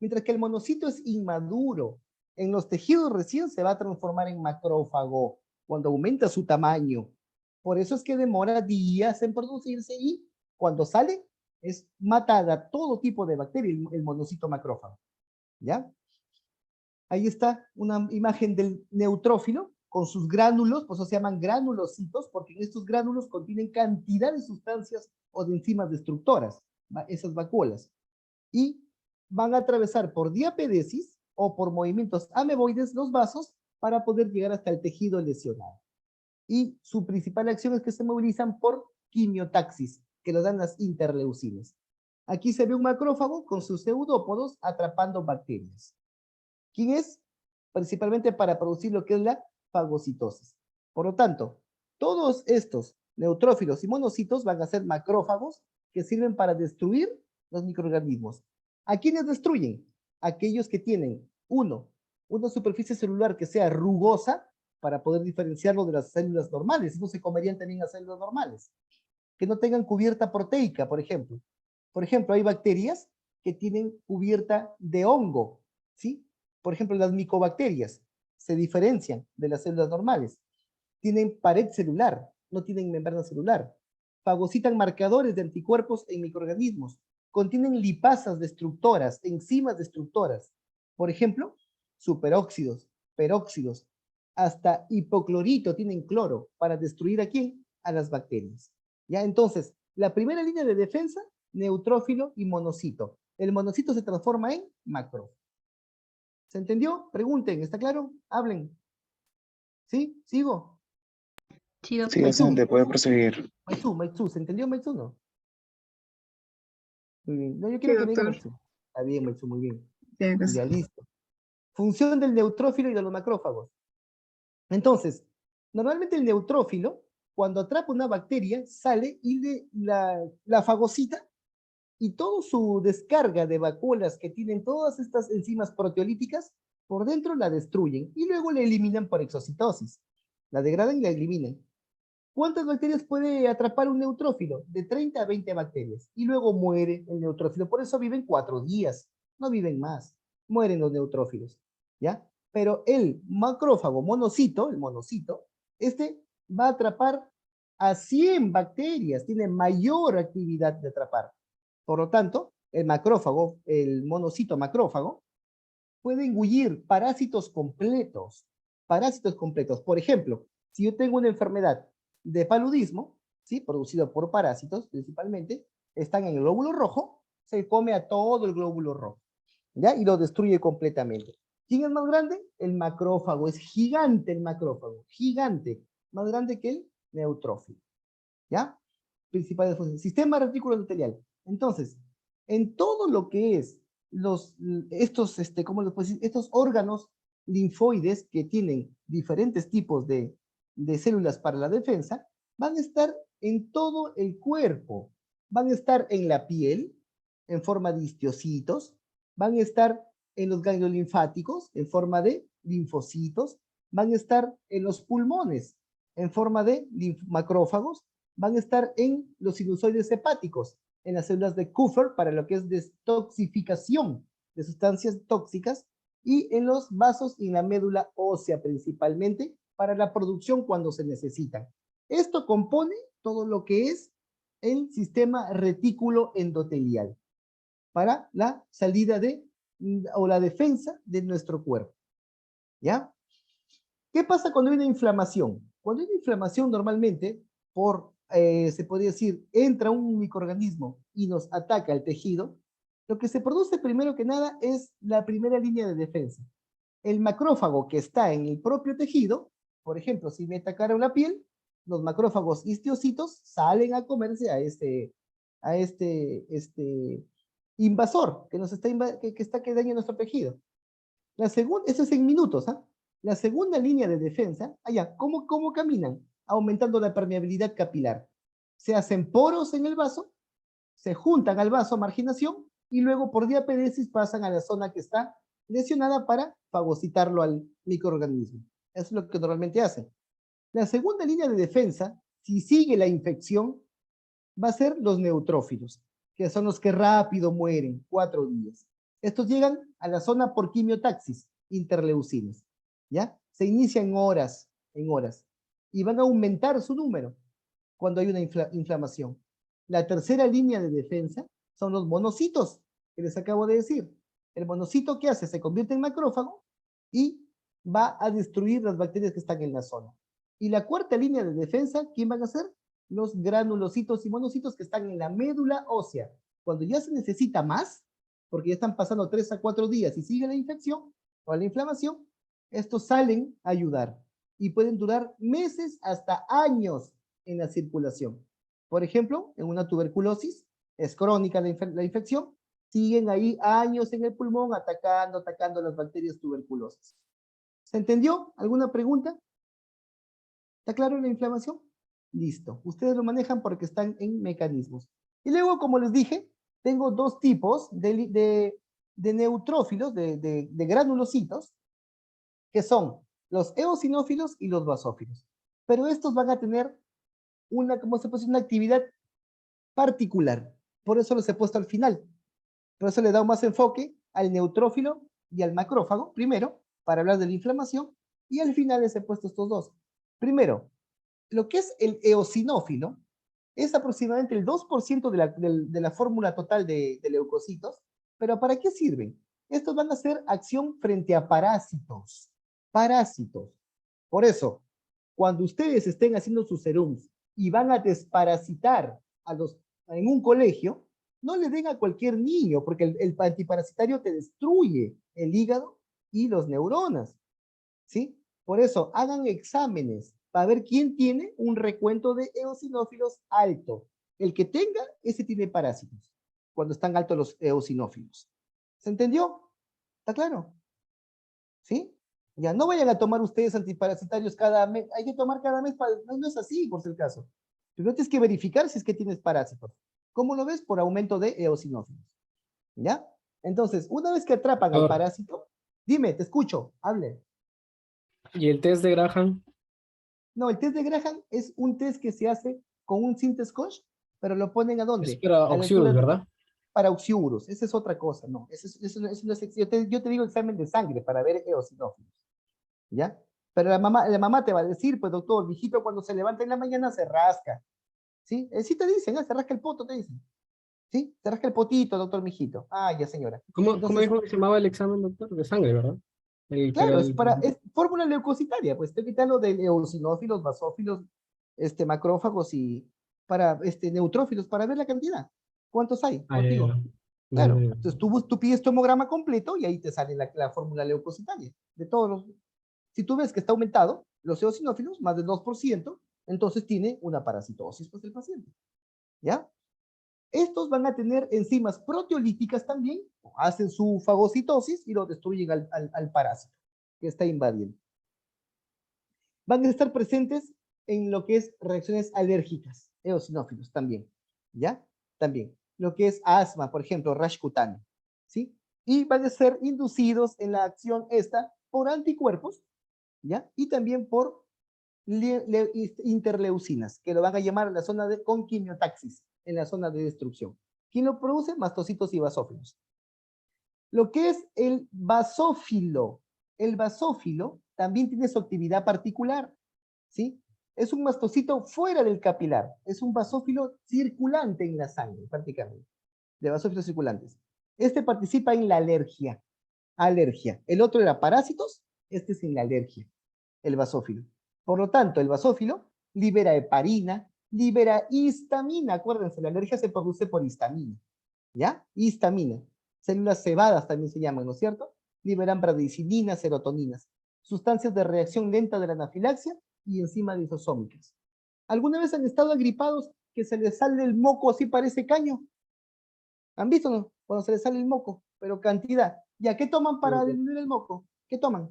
[SPEAKER 1] Mientras que el monocito es inmaduro. En los tejidos recién se va a transformar en macrófago cuando aumenta su tamaño. Por eso es que demora días en producirse y cuando sale mata a todo tipo de bacterias el monocito macrófago. ¿Ya? Ahí está una imagen del neutrófilo con sus gránulos, por eso se llaman granulocitos, porque en estos gránulos contienen cantidad de sustancias o de enzimas destructoras, esas vacuolas. Y van a atravesar por diapedesis o por movimientos ameboides los vasos para poder llegar hasta el tejido lesionado. Y su principal acción es que se movilizan por quimiotaxis, que lo dan las interleucinas. Aquí se ve un macrófago con sus pseudópodos atrapando bacterias. ¿Quién es? Principalmente para producir lo que es la fagocitosis. Por lo tanto, todos estos neutrófilos y monocitos van a ser macrófagos que sirven para destruir los microorganismos. ¿A quiénes destruyen? Aquellos que tienen, una superficie celular que sea rugosa para poder diferenciarlo de las células normales, si no se comerían también las células normales. Que no tengan cubierta proteica, por ejemplo. Por ejemplo, hay bacterias que tienen cubierta de hongo, ¿sí? Por ejemplo, las micobacterias se diferencian de las células normales. Tienen pared celular, no tienen membrana celular. Fagocitan marcadores de anticuerpos en microorganismos. Contienen lipasas destructoras, enzimas destructoras. Por ejemplo, superóxidos, peróxidos, hasta hipoclorito tienen cloro para destruir ¿a quién? A las bacterias. ¿Ya? Entonces, la primera línea de defensa, neutrófilo y monocito. El monocito se transforma en macrófago. ¿Se entendió? Pregunten, ¿está claro? Hablen. ¿Sí? ¿Sigo?
[SPEAKER 4] Sí,
[SPEAKER 3] Sí, docente, puede proseguir.
[SPEAKER 1] Maitú, ¿se entendió Maitú no? Muy bien. No, yo quiero que me diga
[SPEAKER 6] doctor.
[SPEAKER 1] Melchor. Está bien, Melchor, muy bien.
[SPEAKER 6] Ya, gracias.
[SPEAKER 1] Ya, listo. Función del neutrófilo y de los macrófagos. Entonces, normalmente el neutrófilo, cuando atrapa una bacteria, sale y la fagocita y toda su descarga de vacuolas que tienen todas estas enzimas proteolíticas, por dentro la destruyen y luego la eliminan por exocitosis. La degradan y la eliminan. ¿Cuántas bacterias puede atrapar un neutrófilo? De 30 a 20 bacterias. Y luego muere el neutrófilo. Por eso viven 4 días. No viven más. Mueren los neutrófilos. ¿Ya? Pero el macrófago monocito, el monocito, este va a atrapar a 100 bacterias. Tiene mayor actividad de atrapar. Por lo tanto, el macrófago, el monocito macrófago, puede engullir parásitos completos. Parásitos completos. Por ejemplo, si yo tengo una enfermedad de paludismo, ¿sí? Producido por parásitos principalmente, están en el glóbulo rojo, se come a todo el glóbulo rojo, ¿ya? Y lo destruye completamente. ¿Quién es más grande? El macrófago. Es gigante el macrófago, gigante, más grande que el neutrófilo, ¿ya? Principales funciones. Sistema retículo endotelial. Entonces, en todo lo que es estos órganos linfoides que tienen diferentes tipos de células para la defensa, van a estar en todo el cuerpo. Van a estar en la piel, en forma de histocitos, van a estar en los ganglios linfáticos, en forma de linfocitos, van a estar en los pulmones, en forma de macrófagos, van a estar en los sinusoides hepáticos, en las células de Kupffer para lo que es detoxificación de sustancias tóxicas, y en los vasos y en la médula ósea principalmente para la producción cuando se necesitan. Esto compone todo lo que es el sistema retículo endotelial para la salida o la defensa de nuestro cuerpo. ¿Ya? ¿Qué pasa cuando hay una inflamación? Cuando hay una inflamación normalmente, se podría decir, entra un microorganismo y nos ataca el tejido, lo que se produce primero que nada es la primera línea de defensa. El macrófago que está en el propio tejido, por ejemplo, si me atacara la piel, los macrófagos histiocitos salen a comerse a este invasor que está que daña nuestro tejido. Eso es en minutos, ¿ah? La segunda línea de defensa, ¿cómo caminan? Aumentando la permeabilidad capilar. Se hacen poros en el vaso, se juntan al vaso a marginación y luego por diapedesis pasan a la zona que está lesionada para fagocitarlo al microorganismo. Eso es lo que normalmente hacen. La segunda línea de defensa, si sigue la infección, va a ser los neutrófilos, que son los que rápido mueren, 4 días. Estos llegan a la zona por quimiotaxis, interleucinas, ¿ya? Se inician en horas, y van a aumentar su número cuando hay una inflamación. La tercera línea de defensa son los monocitos, que les acabo de decir. El monocito, ¿qué hace? Se convierte en macrófago y va a destruir las bacterias que están en la zona. Y la cuarta línea de defensa, ¿quién van a ser? Los granulocitos y monocitos que están en la médula ósea. Cuando ya se necesita más, porque ya están pasando 3 a 4 días y sigue la infección o la inflamación, estos salen a ayudar y pueden durar meses hasta años en la circulación. Por ejemplo, en una tuberculosis, es crónica la infección, siguen ahí años en el pulmón atacando las bacterias tuberculosas. ¿Se entendió? ¿Alguna pregunta? ¿Está claro la inflamación? Listo. Ustedes lo manejan porque están en mecanismos. Y luego, como les dije, tengo dos tipos de neutrófilos, de granulocitos, que son los eosinófilos y los basófilos. Pero estos van a tener una actividad particular. Por eso los he puesto al final. Por eso le he dado más enfoque al neutrófilo y al macrófago, primero, para hablar de la inflamación, y al final les he puesto estos dos. Primero, lo que es el eosinófilo es aproximadamente el 2% de la fórmula total de leucocitos, pero ¿para qué sirven? Estos van a hacer acción frente a parásitos. Parásitos. Por eso, cuando ustedes estén haciendo sus serums y van a desparasitar en un colegio, no le den a cualquier niño, porque el antiparasitario te destruye el hígado y los neuronas, ¿sí? Por eso, hagan exámenes para ver quién tiene un recuento de eosinófilos alto. El que tenga, ese tiene parásitos. cuando están altos los eosinófilos. ¿Se entendió? ¿Está claro? ¿Sí? Ya, no vayan a tomar ustedes antiparasitarios cada mes. Hay que tomar cada mes, no es así, por si el caso. Primero tienes que verificar si es que tienes parásitos. ¿Cómo lo ves? Por aumento de eosinófilos. ¿Ya? Entonces, una vez que atrapan al
[SPEAKER 6] Ahora.
[SPEAKER 1] parásito, dime, te escucho, hable.
[SPEAKER 6] ¿Y el test de Graham?
[SPEAKER 1] No, el test de Graham es un test que se hace con un Sintescosh, pero lo ponen ¿a dónde?
[SPEAKER 6] Es para
[SPEAKER 1] A la
[SPEAKER 6] Oxiurus,
[SPEAKER 1] altura
[SPEAKER 6] ¿verdad?
[SPEAKER 1] para oxiurus. Esa es otra cosa, no. Eso no es, yo te digo examen de sangre para ver eosinófilos. ¿Ya? Pero la mamá te va a decir, pues doctor, mijito, cuando se levanta en la mañana se rasca. ¿Sí? Sí te dicen, se rasca el poto, te dicen. ¿Sí? Se rasca el potito, doctor, mijito. Ah, ya, señora.
[SPEAKER 6] ¿Cómo
[SPEAKER 1] Entonces,
[SPEAKER 6] dijo que se llamaba el examen, doctor? De sangre, ¿verdad?
[SPEAKER 1] claro, es fórmula leucocitaria, pues estoy quitando de eosinófilos, basófilos, macrófagos y para neutrófilos para ver la cantidad. ¿Cuántos hay? Contigo. Claro. Entonces tú pides tu hemograma completo y ahí te sale la fórmula leucocitaria de todos los. Si tú ves que está aumentado los eosinófilos, más del 2%, entonces tiene una parasitosis pues el paciente. ¿Ya? Estos van a tener enzimas proteolíticas también, hacen su fagocitosis y lo destruyen al parásito que está invadiendo. Van a estar presentes en lo que es reacciones alérgicas, eosinófilos también, ¿ya? También. Lo que es asma, por ejemplo, rash cutáneo, ¿sí? Y van a ser inducidos en la acción esta por anticuerpos, ¿ya? Y también por interleucinas, que lo van a llamar en la zona de con quimiotaxis, en la zona de destrucción. ¿Quién lo produce? Mastocitos y basófilos. Lo que es el basófilo también tiene su actividad particular, ¿sí? Es un mastocito fuera del capilar, es un basófilo circulante en la sangre, prácticamente, de basófilos circulantes. Este participa en la alergia. El otro era parásitos, este es en la alergia, el basófilo. Por lo tanto, el basófilo libera heparina, libera histamina. Acuérdense, la alergia se produce por histamina. ¿Ya? Histamina. Células cebadas también se llaman, ¿no es cierto? Liberan bradicinas, serotoninas. Sustancias de reacción lenta de la anafilaxia y enzimas lisosómicas. ¿Alguna vez han estado agripados que se les sale el moco así parece caño? ¿Han visto, no? Cuando se les sale el moco, pero cantidad. ¿Ya qué toman para disminuir el moco? ¿Qué toman?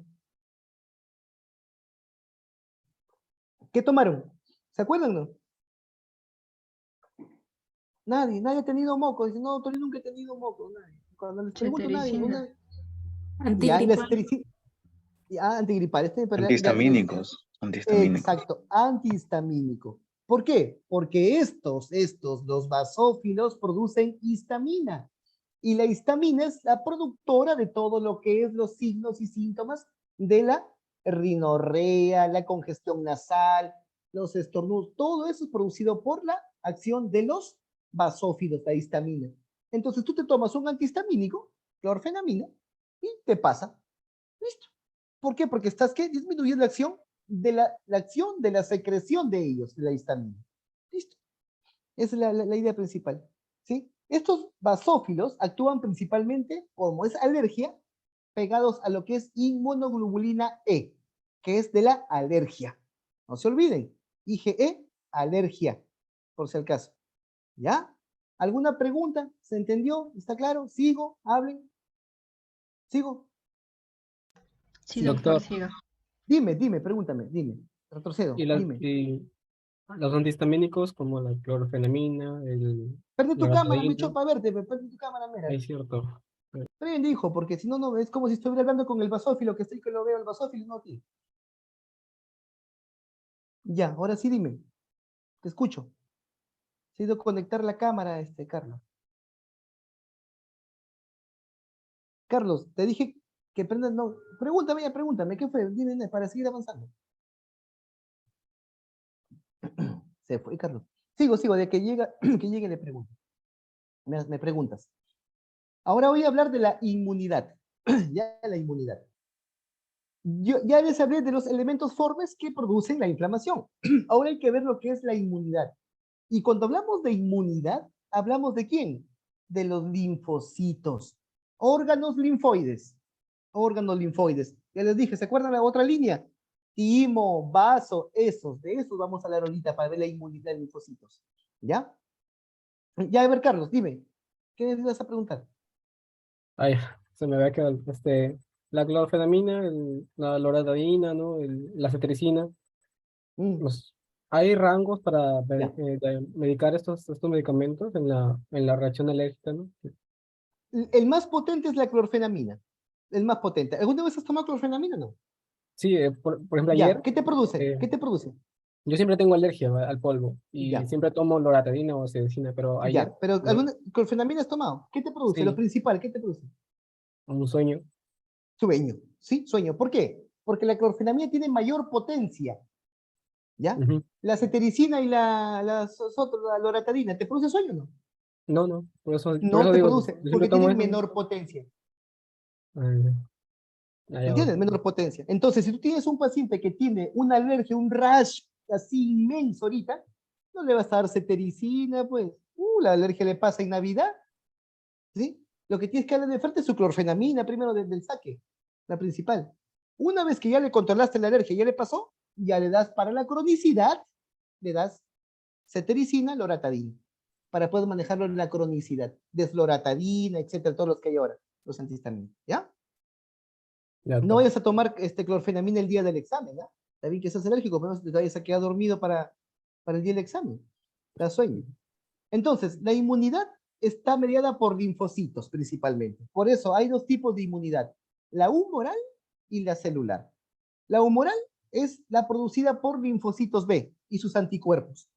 [SPEAKER 1] ¿Qué tomaron? ¿Se acuerdan, no? Nadie ha tenido moco. Dice, no, doctor, yo nunca he tenido moco. Nadie. Cuando les pregunto, nadie.
[SPEAKER 5] Antigripal.
[SPEAKER 1] Antigripal.
[SPEAKER 3] Antihistamínicos.
[SPEAKER 1] Exacto, antihistamínico. ¿Por qué? Porque los basófilos producen histamina. Y la histamina es la productora de todo lo que es los signos y síntomas de la rinorrea, la congestión nasal, los estornudos. Todo eso es producido por la acción de los basófilos, la histamina. Entonces tú te tomas un antihistamínico, clorfenamina, y te pasa. Listo. ¿Por qué? Porque estás disminuyendo la acción de la acción de la secreción de ellos, de la histamina. Listo. Esa es la idea principal. ¿Sí? Estos basófilos actúan principalmente, como es alergia, pegados a lo que es inmunoglobulina E, que es de la alergia. No se olviden, IgE, alergia, por si al caso. ¿Ya? ¿Alguna pregunta? ¿Se entendió? ¿Está claro? ¿Sigo? ¿Hablen? ¿Sigo?
[SPEAKER 4] Sí,
[SPEAKER 6] Doctor.
[SPEAKER 4] doctor, siga.
[SPEAKER 1] Dime, pregúntame, dime. Retrocedo, dime.
[SPEAKER 6] Y los antihistamínicos como la clorfenamina,
[SPEAKER 1] Prende tu
[SPEAKER 6] la
[SPEAKER 1] cámara, me
[SPEAKER 6] betadina,
[SPEAKER 1] chopa verte, prende tu cámara, mira.
[SPEAKER 6] es cierto.
[SPEAKER 1] Prende, hijo, porque si no, no, es como si estuviera hablando con el basófilo, que estoy que lo veo el basófilo, no a ti. Ya, ahora sí dime. Te escucho. Se ha ido a conectar la cámara, Carlos. Carlos, te dije que prendas, no. Pregúntame, ¿qué fue? Dime, para seguir avanzando. Se fue, Carlos. Sigo, de que llegue le pregunto. Me preguntas. Ahora voy a hablar de la inmunidad. Ya la inmunidad. Yo ya les hablé de los elementos formes que producen la inflamación. Ahora hay que ver lo que es la inmunidad. Y cuando hablamos de inmunidad, ¿hablamos de quién? De los linfocitos. Órganos linfoides. Ya les dije, ¿se acuerdan la otra línea? Timo, vaso, de esos vamos a hablar ahorita para ver la inmunidad de linfocitos. ¿Ya? Ya, a ver, Carlos, dime. ¿Qué me vas a preguntar?
[SPEAKER 6] Ay, se me había quedado, la clorfenamina, la loratadina, ¿no? La cetiricina.
[SPEAKER 1] Mm,
[SPEAKER 6] ¿Hay rangos para
[SPEAKER 1] ya.
[SPEAKER 6] medicar estos medicamentos en la reacción alérgica, ¿no?
[SPEAKER 1] El más potente es la clorfenamina. El más potente. ¿Alguna vez has tomado clorfenamina o no?
[SPEAKER 6] Sí, por ejemplo,
[SPEAKER 1] Ya.
[SPEAKER 6] ayer,
[SPEAKER 1] ¿Qué te produce?
[SPEAKER 6] eh,
[SPEAKER 1] ¿Qué te produce?
[SPEAKER 6] yo siempre tengo alergia al polvo y
[SPEAKER 1] Ya.
[SPEAKER 6] siempre tomo loratadina o cetiricina, pero ayer,
[SPEAKER 1] Ya. Pero
[SPEAKER 6] eh,
[SPEAKER 1] ¿alguna clorfenamina has tomado? ¿Qué te produce? Lo
[SPEAKER 6] sí,
[SPEAKER 1] principal, ¿qué te produce?
[SPEAKER 6] un sueño.
[SPEAKER 1] Sueño. ¿Sí? Sueño. ¿Por qué? Porque la clorfenamina tiene mayor potencia. ¿Ya?
[SPEAKER 6] Ujú.
[SPEAKER 1] La cetericina y la loratadina, ¿te produce sueño o no?
[SPEAKER 6] No, no, por
[SPEAKER 1] No
[SPEAKER 6] eso
[SPEAKER 1] te
[SPEAKER 6] digo,
[SPEAKER 1] produce,
[SPEAKER 6] yo siempre
[SPEAKER 1] porque
[SPEAKER 6] tomo
[SPEAKER 1] tienen
[SPEAKER 6] eso.
[SPEAKER 1] menor potencia.
[SPEAKER 6] Ah, ya va.
[SPEAKER 1] ¿Entiendes? Menor potencia. Entonces, si tú tienes un paciente que tiene una alergia, un rash así inmenso ahorita, no le vas a dar cetericina, pues. La alergia le pasa en Navidad, ¿sí? Lo que tienes que darle de frente es su clorfenamina primero desde el saque, la principal. Una vez que ya le controlaste la alergia, ya le pasó, ya le das para la cronicidad, le das cetericina, loratadina, para poder manejarlo en la cronicidad. Desloratadina, etcétera, todos los que hay ahora, los antihistamínicos, ¿ya?
[SPEAKER 6] Ya
[SPEAKER 1] No
[SPEAKER 6] está.
[SPEAKER 1] vayas a tomar clorfenamina el día del examen, ¿ah? Está bien que seas alérgico, pero no te vayas a quedar dormido para el día del examen. Da sueño. Entonces, la inmunidad está mediada por linfocitos principalmente. Por eso hay dos tipos de inmunidad, la humoral y la celular. La humoral es la producida por linfocitos B y sus anticuerpos.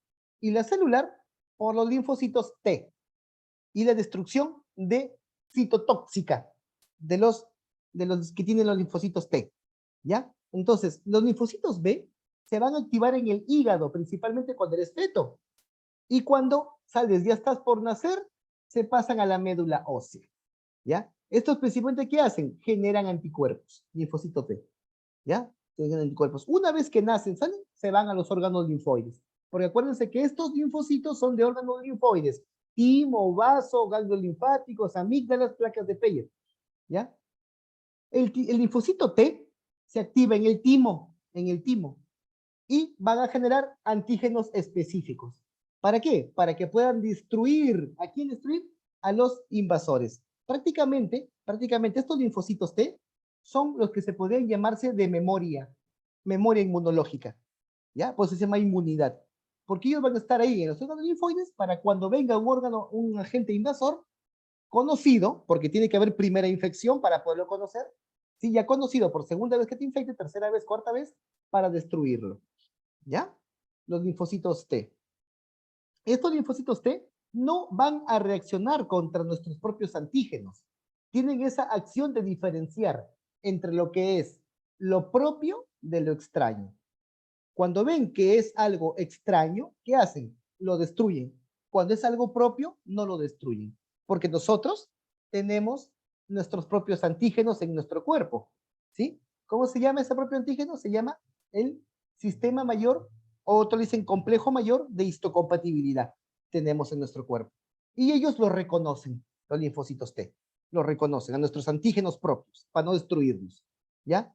[SPEAKER 1] Y la celular por los linfocitos T y la destrucción de citotóxica de los que tienen los linfocitos T. ¿Ya? Entonces, los linfocitos B se van a activar en el hígado, principalmente cuando eres feto. Y cuando sales, ya estás por nacer, se pasan a la médula ósea. ¿Ya? Estos principalmente, ¿qué hacen? Generan anticuerpos, linfocitos B. ¿Ya? Generan anticuerpos. Una vez que nacen, salen, se van a los órganos linfoides. Porque acuérdense que estos linfocitos son de órganos linfoides. Timo, vaso, ganglios linfáticos, amígdalas, placas de Peyer. ¿Ya? El linfocito T se activa en el timo, y van a generar antígenos específicos. ¿Para qué? Para que puedan destruir, ¿a quién destruir? A los invasores. Prácticamente estos linfocitos T son los que se podrían llamarse de memoria inmunológica, ¿ya? Pues se llama inmunidad, porque ellos van a estar ahí en los órganos linfoides para cuando venga un agente invasor, conocido, porque tiene que haber primera infección para poderlo conocer, sí, ya conocido por segunda vez que te infecte, tercera vez, cuarta vez, para destruirlo, ¿ya? Los linfocitos T. Estos linfocitos T no van a reaccionar contra nuestros propios antígenos. Tienen esa acción de diferenciar entre lo que es lo propio de lo extraño. Cuando ven que es algo extraño, ¿qué hacen? Lo destruyen. Cuando es algo propio, no lo destruyen. Porque nosotros tenemos nuestros propios antígenos en nuestro cuerpo. ¿Sí? ¿Cómo se llama ese propio antígeno? Se llama el sistema mayor, o otros dicen complejo mayor de histocompatibilidad. Tenemos en nuestro cuerpo. Y ellos lo reconocen, los linfocitos T. Lo reconocen a nuestros antígenos propios, para no destruirnos. ¿Ya?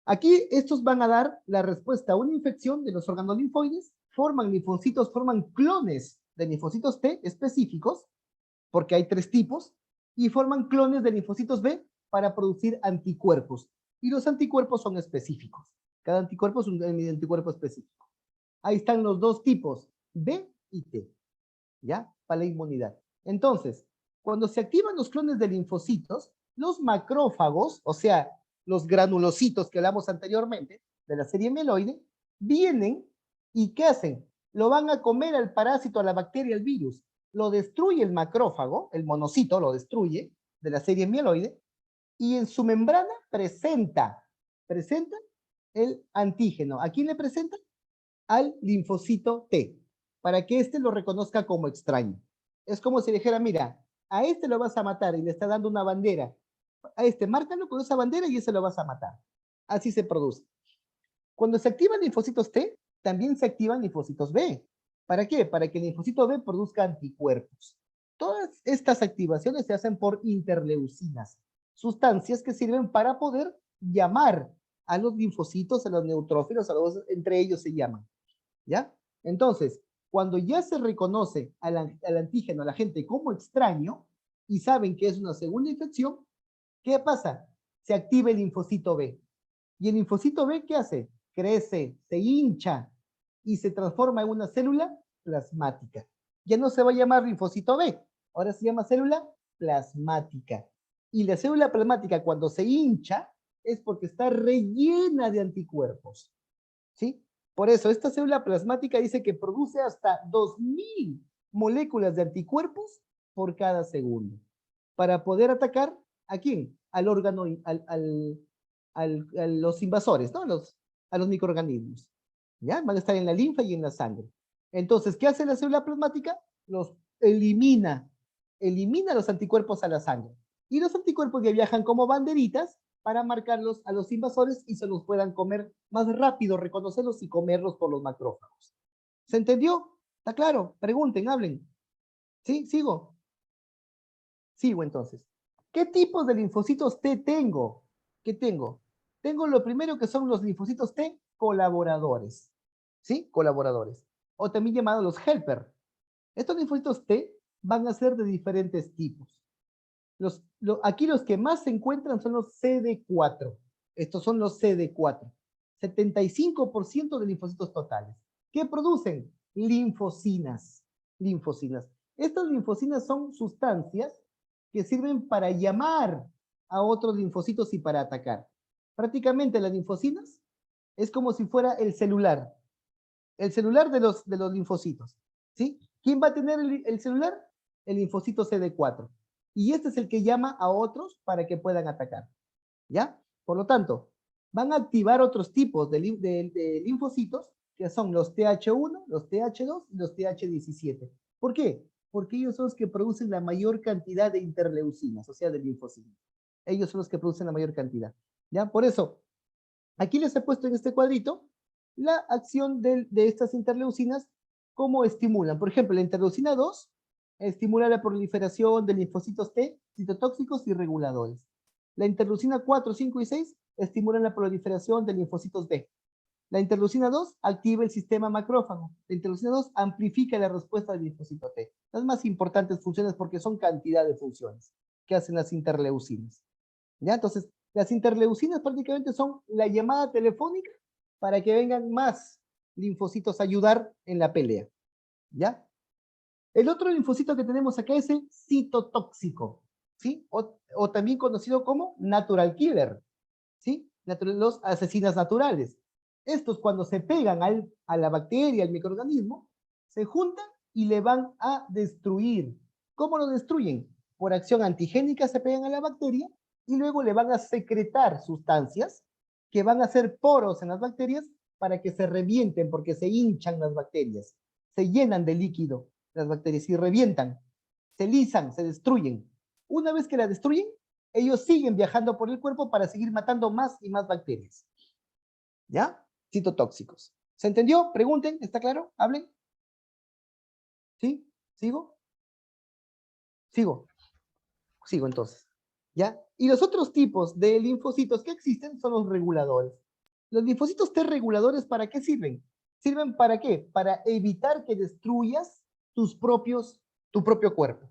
[SPEAKER 1] Aquí estos van a dar la respuesta a una infección de los órganos linfoides, forman linfocitos, forman clones de linfocitos T específicos, porque hay 3 tipos, y forman clones de linfocitos B para producir anticuerpos. Y los anticuerpos son específicos. Cada anticuerpo es un anticuerpo específico. Ahí están los 2 tipos, B y T, ¿ya? Para la inmunidad. Entonces, cuando se activan los clones de linfocitos, los macrófagos, o sea, los granulocitos que hablamos anteriormente, de la serie mieloide, vienen y ¿qué hacen? Lo van a comer al parásito, a la bacteria, al virus. Lo destruye el macrófago, el monocito lo destruye, de la serie mieloide, y en su membrana presenta el antígeno. ¿A quién le presenta? Al linfocito T, para que éste lo reconozca como extraño. Es como si dijera, mira, a este lo vas a matar y le está dando una bandera. A este, márcalo con esa bandera y ese lo vas a matar. Así se produce. Cuando se activan linfocitos T, también se activan linfocitos B. ¿Para qué? Para que el linfocito B produzca anticuerpos. Todas estas activaciones se hacen por interleucinas, sustancias que sirven para poder llamar a los linfocitos, a los neutrófilos, entre ellos se llaman. ¿Ya? Entonces, Cuando ya se reconoce al antígeno, a la gente como extraño, y saben que es una segunda infección, ¿qué pasa? Se activa el linfocito B. Y el linfocito B, ¿qué hace? Crece, se hincha y se transforma en una célula plasmática. Ya no se va a llamar linfocito B, ahora se llama célula plasmática. Y la célula plasmática, cuando se hincha, es porque está rellena de anticuerpos. ¿Sí? Por eso, esta célula plasmática dice que produce hasta 2000 moléculas de anticuerpos por cada segundo. Para poder atacar, ¿a quién? Al órgano, a los invasores, ¿no? A los microorganismos. ¿Ya? Van a estar en la linfa y en la sangre. Entonces, ¿qué hace la célula plasmática? Los elimina los anticuerpos a la sangre. Y los anticuerpos ya viajan como banderitas para marcarlos a los invasores y se los puedan comer más rápido, reconocerlos y comerlos por los macrófagos. ¿Se entendió? ¿Está claro? Pregunten, hablen. ¿Sí? ¿Sigo? Sigo entonces. ¿Qué tipos de linfocitos T tengo? ¿Qué tengo? Tengo lo primero que son los linfocitos T colaboradores. ¿Sí? Colaboradores. O también llamados los helper. Estos linfocitos T van a ser de diferentes tipos. Aquí los que más se encuentran son los CD4. Estos son los CD4. 75% de linfocitos totales. ¿Qué producen? Linfocinas. Linfocinas. Estas linfocinas son sustancias que sirven para llamar a otros linfocitos y para atacar. Prácticamente las linfocinas es como si fuera el celular de los linfocitos. ¿Sí? ¿Quién va a tener el celular? El linfocito CD4. Y este es el que llama a otros para que puedan atacar. ¿Ya? Por lo tanto, van a activar otros tipos de linfocitos, que son los TH1, los TH2 y los TH17. ¿Por qué? Porque ellos son los que producen la mayor cantidad de interleucinas, o sea, de linfocitos. Ellos son los que producen la mayor cantidad. ¿Ya? Por eso, aquí les he puesto en este cuadrito la acción de estas interleucinas, cómo estimulan. Por ejemplo, la interleucina 2 estimula la proliferación de linfocitos T, citotóxicos y reguladores. La interleucina 4, 5 y 6 estimulan la proliferación de linfocitos B. La interleucina 2 activa el sistema macrófago. La interleucina 2 amplifica la respuesta del linfocito T. Las más importantes funciones porque son cantidad de funciones que hacen las interleucinas. ¿Ya? Entonces, las interleucinas prácticamente son la llamada telefónica para que vengan más linfocitos a ayudar en la pelea. ¿Ya? El otro linfocito que tenemos acá es el citotóxico, ¿sí? O también conocido como natural killer, ¿sí? Los asesinas naturales. Estos cuando se pegan a la bacteria, al microorganismo, se juntan y le van a destruir. ¿Cómo lo destruyen? Por acción antigénica se pegan a la bacteria y luego le van a secretar sustancias que van a hacer poros en las bacterias para que se revienten porque se hinchan las bacterias, se llenan de líquido las bacterias y revientan, se lisan, se destruyen. Una vez que la destruyen, ellos siguen viajando por el cuerpo para seguir matando más y más bacterias. ¿Ya? Citotóxicos. ¿Se entendió? Pregunten, ¿está claro? ¿Hablen? ¿Sí? ¿Sigo? Sigo. Sigo entonces. ¿Ya? Y los otros tipos de linfocitos que existen son los reguladores. Los linfocitos T reguladores, ¿para qué sirven? ¿Sirven para qué? Para evitar que destruyas tu propio cuerpo.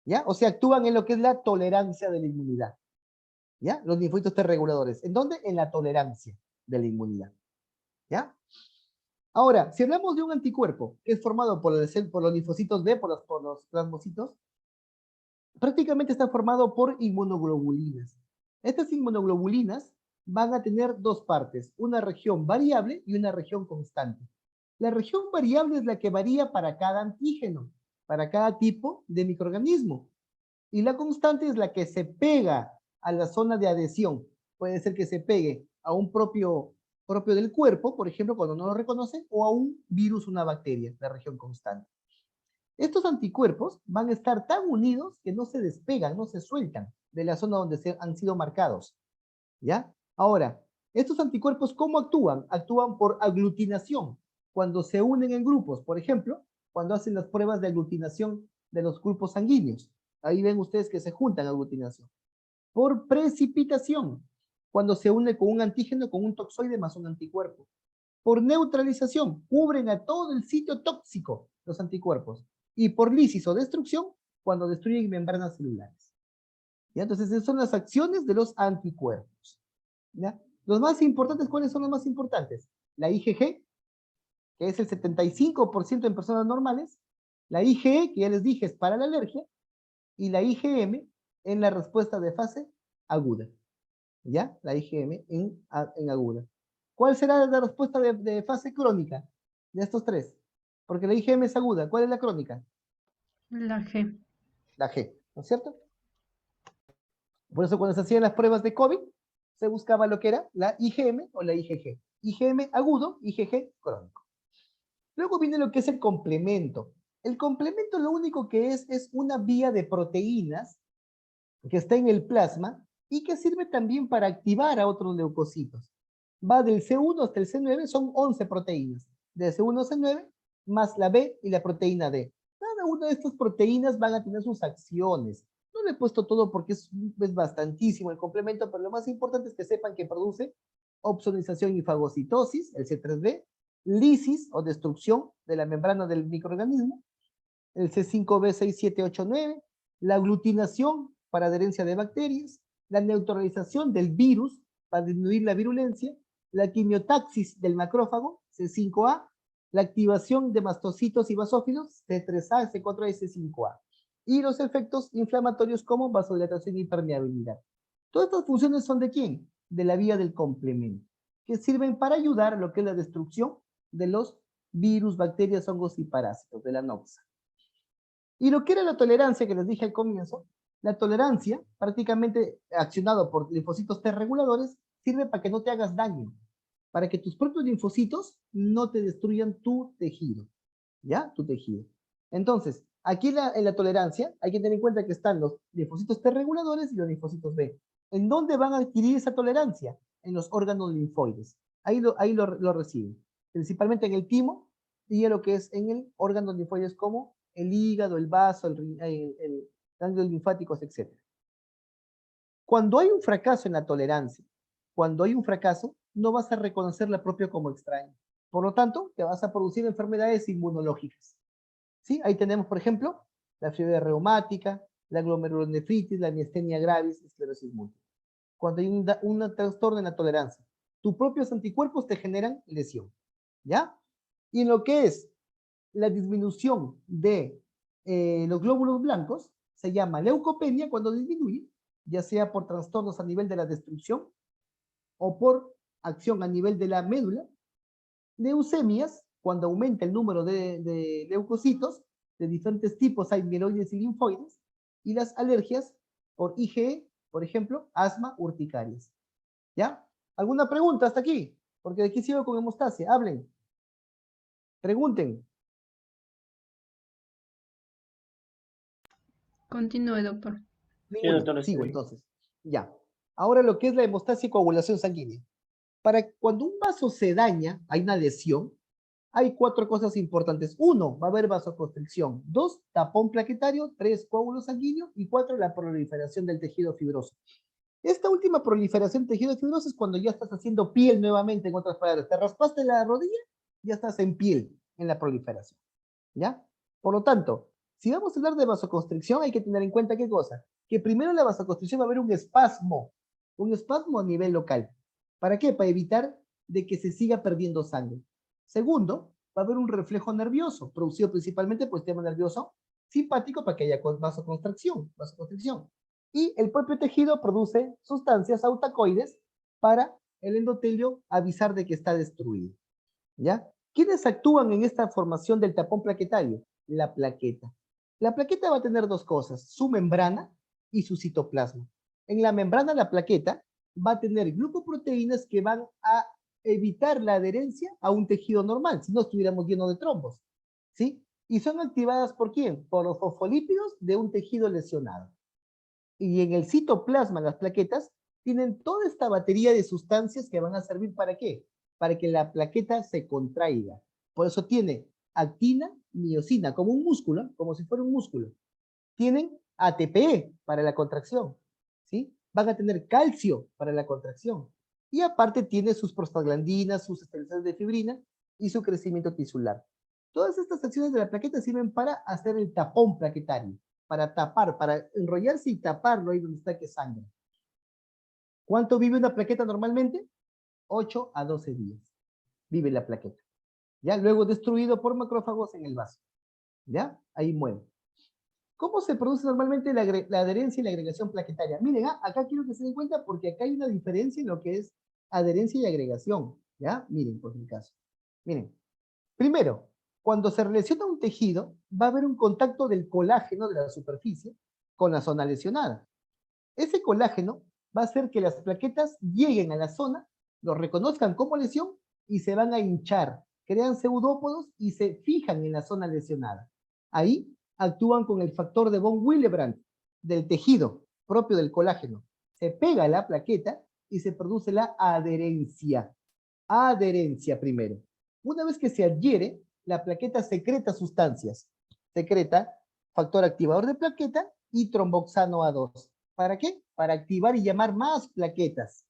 [SPEAKER 1] ¿Ya? O sea, actúan en lo que es la tolerancia de la inmunidad. ¿Ya? Los linfocitos T reguladores. ¿En dónde? En la tolerancia de la inmunidad. ¿Ya? Ahora, si hablamos de un anticuerpo que es formado por los linfocitos B, por los plasmocitos, prácticamente está formado por inmunoglobulinas. Estas inmunoglobulinas van a tener dos partes, una región variable y una región constante. La región variable es la que varía para cada antígeno, para cada tipo de microorganismo. Y la constante es la que se pega a la zona de adhesión. Puede ser que se pegue a un propio del cuerpo, por ejemplo, cuando no lo reconoce, o a un virus, una bacteria, la región constante. Estos anticuerpos van a estar tan unidos que no se despegan, no se sueltan de la zona donde han sido marcados. ¿Ya? Ahora, estos anticuerpos, ¿cómo actúan? Actúan por aglutinación. Cuando se unen en grupos, por ejemplo, cuando hacen las pruebas de aglutinación de los grupos sanguíneos. Ahí ven ustedes que se juntan aglutinación. Por precipitación, cuando se une con un antígeno, con un toxoide más un anticuerpo. Por neutralización, cubren a todo el sitio tóxico los anticuerpos. Y por lisis o destrucción, cuando destruyen membranas celulares. ¿Ya? Entonces, esas son las acciones de los anticuerpos. ¿Ya? Los más importantes, ¿cuáles son los más importantes? La IgG, que es el 75% en personas normales, la IgE, que ya les dije, es para la alergia, y la IgM en la respuesta de fase aguda. ¿Ya? La IgM en aguda. ¿Cuál será la respuesta de fase crónica de estos tres? Porque la IgM es aguda. ¿Cuál es la crónica?
[SPEAKER 5] La G.
[SPEAKER 1] La G, ¿no es cierto? Por eso cuando se hacían las pruebas de COVID, se buscaba lo que era la IgM o la IgG. IgM agudo, IgG crónico. Luego viene lo que es el complemento. El complemento lo único que es una vía de proteínas que está en el plasma y que sirve también para activar a otros leucocitos. Va del C1 hasta el C9, son 11 proteínas. De C1 a C9, más la B y la proteína D. Cada una de estas proteínas van a tener sus acciones. No le he puesto todo porque es bastantísimo el complemento, pero lo más importante es que sepan que produce opsonización y fagocitosis, el C3b, lisis o destrucción de la membrana del microorganismo, el C5b67889, la aglutinación para adherencia de bacterias, la neutralización del virus para disminuir la virulencia, la quimiotaxis del macrófago, C5a, la activación de mastocitos y basófilos, C3a, C4a y C5a, y los efectos inflamatorios como vasodilatación y permeabilidad. Todas estas funciones son ¿de quién? De la vía del complemento, que sirven para ayudar a lo que es la destrucción de los virus, bacterias, hongos y parásitos, de la noxa. Y lo que era la tolerancia que les dije al comienzo, la tolerancia, prácticamente accionado por linfocitos T reguladores, sirve para que no te hagas daño, para que tus propios linfocitos no te destruyan tu tejido, ¿ya? Tu tejido. Entonces, aquí en la tolerancia hay que tener en cuenta que están los linfocitos T reguladores y los linfocitos B. ¿En dónde van a adquirir esa tolerancia? En los órganos linfoides. Ahí lo reciben. Principalmente en el timo y en lo que es en el órgano linfoides como el hígado, el vaso, el ganglios linfáticos, etc. Cuando hay un fracaso en la tolerancia, cuando hay un fracaso, no vas a reconocerla propio como extraño. Por lo tanto, te vas a producir enfermedades inmunológicas. ¿Sí? Ahí tenemos, por ejemplo, la fiebre reumática, la glomerulonefritis, la miastenia gravis, esclerosis múltiple. Cuando hay un trastorno en la tolerancia, tus propios anticuerpos te generan lesión. ¿Ya? Y en lo que es la disminución de los glóbulos blancos, se llama leucopenia cuando disminuye, ya sea por trastornos a nivel de la destrucción o por acción a nivel de la médula. Leucemias, cuando aumenta el número de leucocitos de diferentes tipos, hay mieloides y linfoides, y las alergias por IgE, por ejemplo, asma, urticarias. ¿Ya? ¿Alguna pregunta hasta aquí? Porque de aquí sigo con hemostasia. Hablen. Pregunten.
[SPEAKER 5] Continúe, doctor.
[SPEAKER 1] Sigo entonces. Ya. Ahora lo que es la hemostasia y coagulación sanguínea. Para cuando un vaso se daña, hay una lesión, hay 4 cosas importantes. 1, va a haber vasoconstricción. 2, tapón plaquetario. 3, coágulo sanguíneo. Y 4, la proliferación del tejido fibroso. Esta última proliferación del tejido fibroso es cuando ya estás haciendo piel nuevamente, en otras palabras. Te raspaste la rodilla, ya estás en piel, en la proliferación. ¿Ya? Por lo tanto, si vamos a hablar de vasoconstricción, hay que tener en cuenta qué cosa. Que primero en la vasoconstricción va a haber un espasmo a nivel local. ¿Para qué? Para evitar de que se siga perdiendo sangre. Segundo, va a haber un reflejo nervioso, producido principalmente por el sistema nervioso simpático para que haya vasoconstricción. Y el propio tejido produce sustancias autacoides para el endotelio avisar de que está destruido. ¿Ya? ¿Quiénes actúan en esta formación del tapón plaquetario? La plaqueta. La plaqueta va a tener 2 cosas, su membrana y su citoplasma. En la membrana, la plaqueta va a tener glucoproteínas que van a evitar la adherencia a un tejido normal, si no estuviéramos llenos de trombos. ¿Sí? Y son activadas ¿por quién? Por los fosfolípidos de un tejido lesionado. Y en el citoplasma, las plaquetas tienen toda esta batería de sustancias que van a servir ¿para qué? Para que la plaqueta se contraiga. Por eso tiene actina, miosina, como un músculo, como si fuera un músculo. Tienen ATP para la contracción, ¿sí? Van a tener calcio para la contracción Y aparte tiene sus prostaglandinas, sus estabilizadores de fibrina y su crecimiento tisular. Todas estas acciones de la plaqueta sirven para hacer el tapón plaquetario, para tapar, para enrollarse y taparlo ahí donde está que sangra. ¿Cuánto vive una plaqueta normalmente? 8 a 12 días vive la plaqueta. ¿Ya? Luego destruido por macrófagos en el vaso. ¿Ya? Ahí muere. ¿Cómo se produce normalmente la adherencia y la agregación plaquetaria? Miren, acá quiero que se den cuenta porque acá hay una diferencia en lo que es adherencia y agregación. ¿Ya? Miren, por mi caso. Miren. Primero, cuando se lesiona un tejido, va a haber un contacto del colágeno de la superficie con la zona lesionada. Ese colágeno va a hacer que las plaquetas lleguen a la zona, lo reconozcan como lesión y se van a hinchar, crean pseudópodos y se fijan en la zona lesionada. Ahí actúan con el factor de von Willebrand del tejido propio del colágeno. Se pega la plaqueta y se produce la adherencia. Adherencia primero. Una vez que se adhiere, la plaqueta secreta sustancias. Secreta factor activador de plaqueta y tromboxano A2. ¿Para qué? Para activar y llamar más plaquetas.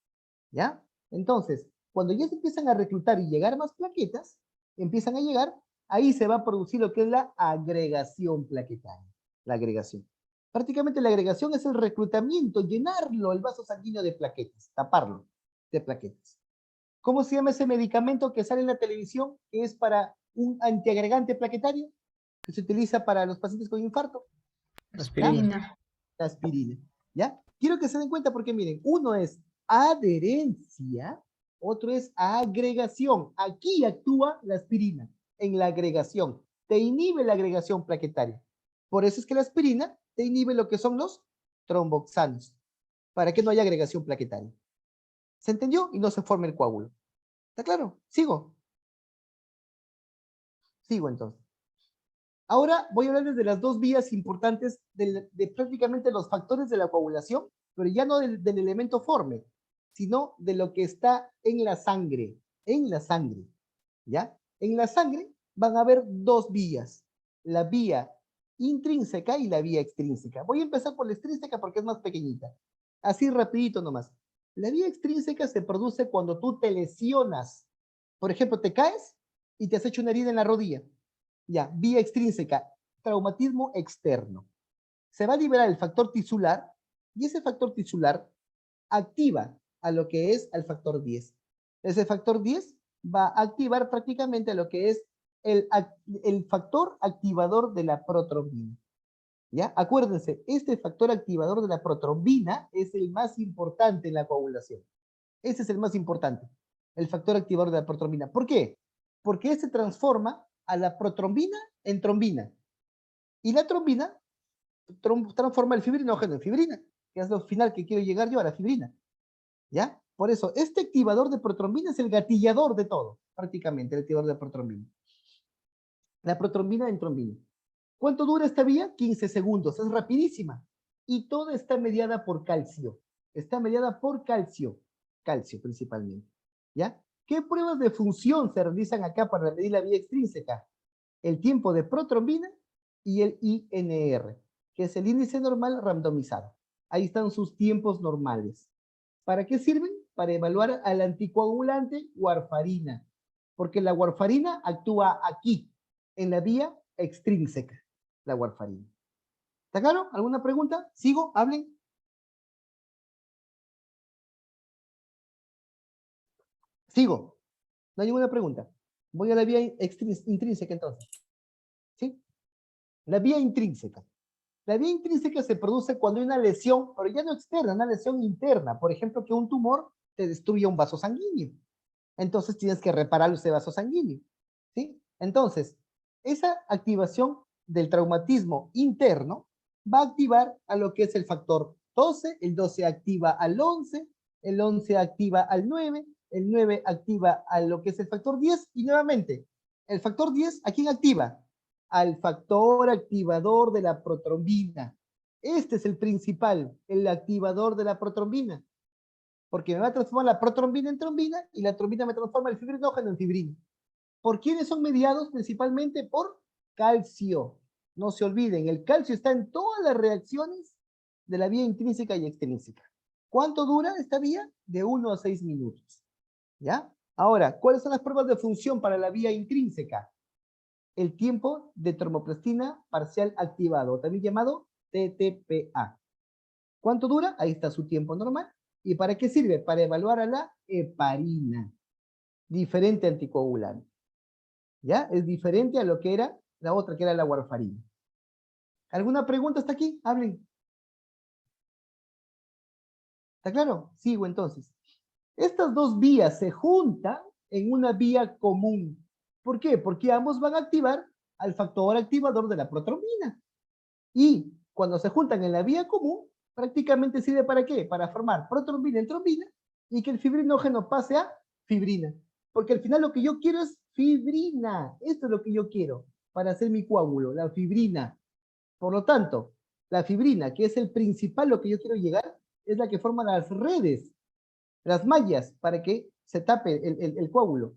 [SPEAKER 1] ¿Ya? Entonces, cuando ya se empiezan a reclutar y llegar más plaquetas, empiezan a llegar, ahí se va a producir lo que es la agregación plaquetaria. La agregación. Prácticamente la agregación es el reclutamiento, llenarlo el vaso sanguíneo de plaquetas, taparlo de plaquetas. ¿Cómo se llama ese medicamento que sale en la televisión, que es para un antiagregante plaquetario, que se utiliza para los pacientes con infarto?
[SPEAKER 5] Aspirina.
[SPEAKER 1] La aspirina. ¿Ya? Quiero que se den cuenta porque miren, uno es adherencia, otro es agregación. Aquí actúa la aspirina, en la agregación. Te inhibe la agregación plaquetaria. Por eso es que la aspirina te inhibe lo que son los tromboxanos, para que no haya agregación plaquetaria. ¿Se entendió? Y no se forme el coágulo. ¿Está claro? ¿Sigo? Sigo entonces. Ahora voy a hablarles de las dos vías importantes de prácticamente los factores de la coagulación, pero ya no del elemento forme, sino de lo que está en la sangre. En la sangre. ¿Ya? En la sangre van a haber dos vías. La vía intrínseca y la vía extrínseca. Voy a empezar por la extrínseca porque es más pequeñita. Así rapidito nomás. La vía extrínseca se produce cuando tú te lesionas. Por ejemplo, te caes y te has hecho una herida en la rodilla. Ya, vía extrínseca, traumatismo externo. Se va a liberar el factor tisular y ese factor tisular activa a lo que es al factor 10. Ese factor 10 va a activar prácticamente a lo que es el factor activador de la protrombina. ¿Ya? Acuérdense, este factor activador de la protrombina es el más importante en la coagulación. Ese es el más importante, el factor activador de la protrombina. ¿Por qué? Porque este transforma a la protrombina en trombina. Y la trombina transforma el fibrinógeno en fibrina, que es lo final que quiero llegar yo a la fibrina. ¿Ya? Por eso, este activador de protrombina es el gatillador de todo, prácticamente, el activador de protrombina. La protrombina en trombina. ¿Cuánto dura esta vía? 15 segundos, es rapidísima. Y toda está mediada por calcio. Está mediada por calcio. Calcio principalmente. ¿Ya? ¿Qué pruebas de función se realizan acá para medir la vía extrínseca? El tiempo de protrombina y el INR, que es el índice normal randomizado. Ahí están sus tiempos normales. ¿Para qué sirven? Para evaluar al anticoagulante warfarina, porque la warfarina actúa aquí, en la vía extrínseca, la warfarina. ¿Está claro? ¿Alguna pregunta? ¿Sigo? ¿Hablen? Sigo. No hay ninguna pregunta. Voy a la vía intrínseca entonces. ¿Sí? La vía intrínseca. La vía intrínseca se produce cuando hay una lesión, pero ya no externa, una lesión interna. Por ejemplo, que un tumor te destruya un vaso sanguíneo. Entonces tienes que reparar ese vaso sanguíneo. ¿Sí? Entonces, esa activación del traumatismo interno va a activar a lo que es el factor 12, el 12 activa al 11, el 11 activa al 9, el 9 activa a lo que es el factor 10 y nuevamente, el factor 10, ¿a quién activa? Al factor activador de la protrombina. Este es el principal, el activador de la protrombina. Porque me va a transformar la protrombina en trombina y la trombina me transforma el fibrinógeno en fibrina. ¿Por quiénes son mediados? Principalmente por calcio. No se olviden, el calcio está en todas las reacciones de la vía intrínseca y extrínseca. ¿Cuánto dura esta vía? De 1 a 6 minutos. ¿Ya? Ahora, ¿cuáles son las pruebas de función para la vía intrínseca? El tiempo de termoplastina parcial activado, también llamado TTPA. ¿Cuánto dura? Ahí está su tiempo normal. ¿Y para qué sirve? Para evaluar a la heparina, diferente anticoagulante. ¿Ya? Es diferente a lo que era la otra, que era la warfarina. ¿Alguna pregunta hasta aquí? Hablen. ¿Está claro? Sigo entonces. Estas dos vías se juntan en una vía común. ¿Por qué? Porque ambos van a activar al factor activador de la protrombina. Y cuando se juntan en la vía común, prácticamente sirve ¿para qué? Para formar protrombina en trombina y que el fibrinógeno pase a fibrina. Porque al final lo que yo quiero es fibrina. Esto es lo que yo quiero para hacer mi coágulo, la fibrina. Por lo tanto, la fibrina, que es el principal lo que yo quiero llegar, es la que forma las redes, las mallas, para que se tape el coágulo.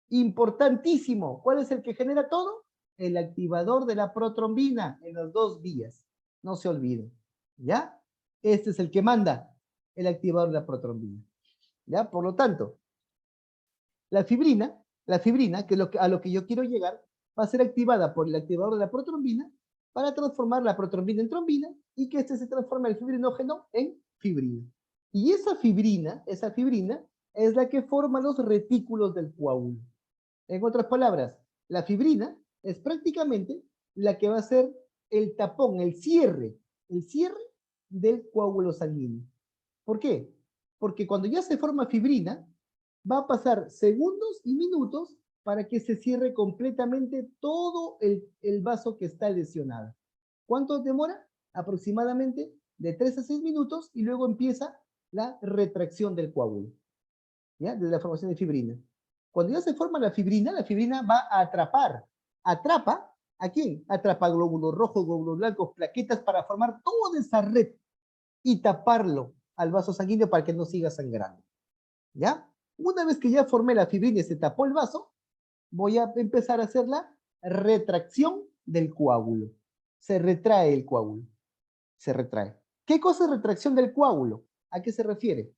[SPEAKER 1] Importantísimo. ¿Cuál es el que genera todo? El activador de la protrombina en las dos vías. No se olviden. ¿Ya? Este es el que manda el activador de la protrombina. ¿Ya? Por lo tanto, la fibrina, que es a lo que yo quiero llegar, va a ser activada por el activador de la protrombina para transformar la protrombina en trombina y que este se transforme el fibrinógeno en fibrina. Y esa fibrina es la que forma los retículos del coágulo. En otras palabras, la fibrina es prácticamente la que va a ser el tapón, el cierre del coágulo sanguíneo. ¿Por qué? Porque cuando ya se forma fibrina, va a pasar segundos y minutos para que se cierre completamente todo el vaso que está lesionado. ¿Cuánto demora? Aproximadamente de 3 a 6 minutos y luego empieza la retracción del coágulo, ¿ya? De la formación de fibrina. Cuando ya se forma la fibrina va a atrapar. ¿Atrapa a quién? Atrapa glóbulos rojos, glóbulos blancos, plaquetas para formar toda esa red y taparlo al vaso sanguíneo para que no siga sangrando. ¿Ya? Una vez que ya formé la fibrina y se tapó el vaso, voy a empezar a hacer la retracción del coágulo. Se retrae el coágulo. Se retrae. ¿Qué cosa es retracción del coágulo? ¿A qué se refiere?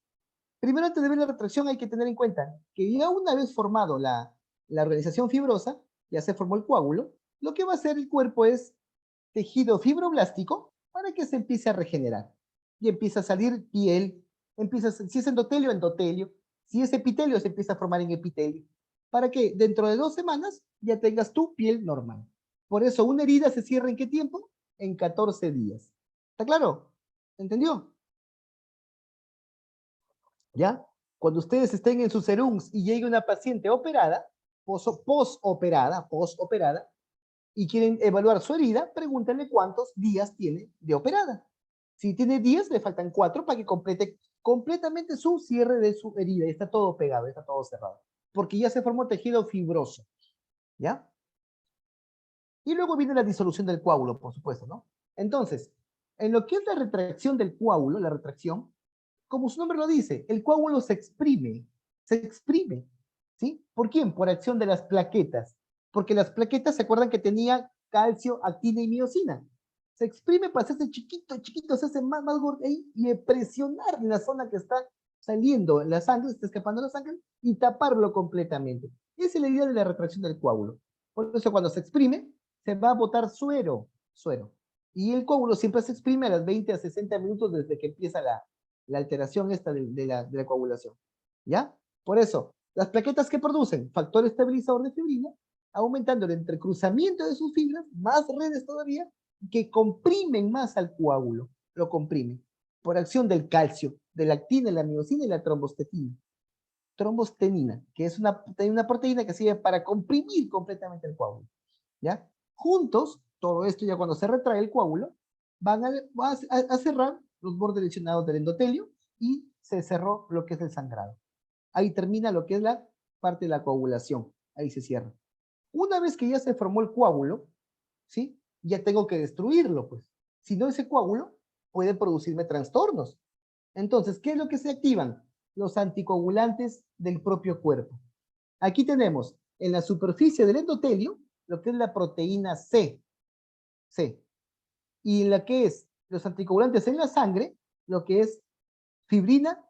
[SPEAKER 1] Primero, antes de ver la retracción, hay que tener en cuenta que ya una vez formado la organización fibrosa, ya se formó el coágulo, lo que va a hacer el cuerpo es tejido fibroblástico para que se empiece a regenerar. Y empieza a salir piel, si es endotelio, endotelio, si es epitelio, se empieza a formar en epitelio, para que dentro de 2 semanas ya tengas tu piel normal. Por eso una herida se cierra ¿en qué tiempo? En 14 días. ¿Está claro? ¿Entendió? ¿Ya? Cuando ustedes estén en sus serums y llegue una paciente operada, postoperada, y quieren evaluar su herida, pregúntenle cuántos días tiene de operada. Si tiene 10, le faltan 4 para que complete completamente su cierre de su herida. Está todo pegado, está todo cerrado. Porque ya se formó tejido fibroso. ¿Ya? Y luego viene la disolución del coágulo, por supuesto, ¿no? Entonces, en lo que es la retracción del coágulo, la retracción, como su nombre lo dice, el coágulo se exprime, ¿sí? ¿Por quién? Por acción de las plaquetas, porque las plaquetas se acuerdan que tenía calcio, actina y miosina. Se exprime para hacerse chiquito, se hace más gordo ahí y presionar en la zona que está saliendo la sangre, está escapando la sangre y taparlo completamente. Esa es la idea de la retracción del coágulo. Por eso cuando se exprime, se va a botar suero. Y el coágulo siempre se exprime a las 20 a 60 minutos desde que empieza la alteración esta de la coagulación. ¿Ya? Por eso, las plaquetas que producen factor estabilizador de fibrina, aumentando el entrecruzamiento de sus fibras, más redes todavía, que comprimen más al coágulo, lo comprimen, por acción del calcio, de la actina, la miosina y la trombostenina, que es una proteína que sirve para comprimir completamente el coágulo. ¿Ya? Juntos, todo esto ya cuando se retrae el coágulo, van a cerrar los bordes lesionados del endotelio y se cerró lo que es el sangrado. Ahí termina lo que es la parte de la coagulación. Ahí se cierra. Una vez que ya se formó el coágulo, ¿sí? Ya tengo que destruirlo, pues. Si no, ese coágulo puede producirme trastornos. Entonces, ¿qué es lo que se activan? Los anticoagulantes del propio cuerpo. Aquí tenemos en la superficie del endotelio lo que es la proteína C. Y en la que es los anticoagulantes en la sangre, lo que es fibrina,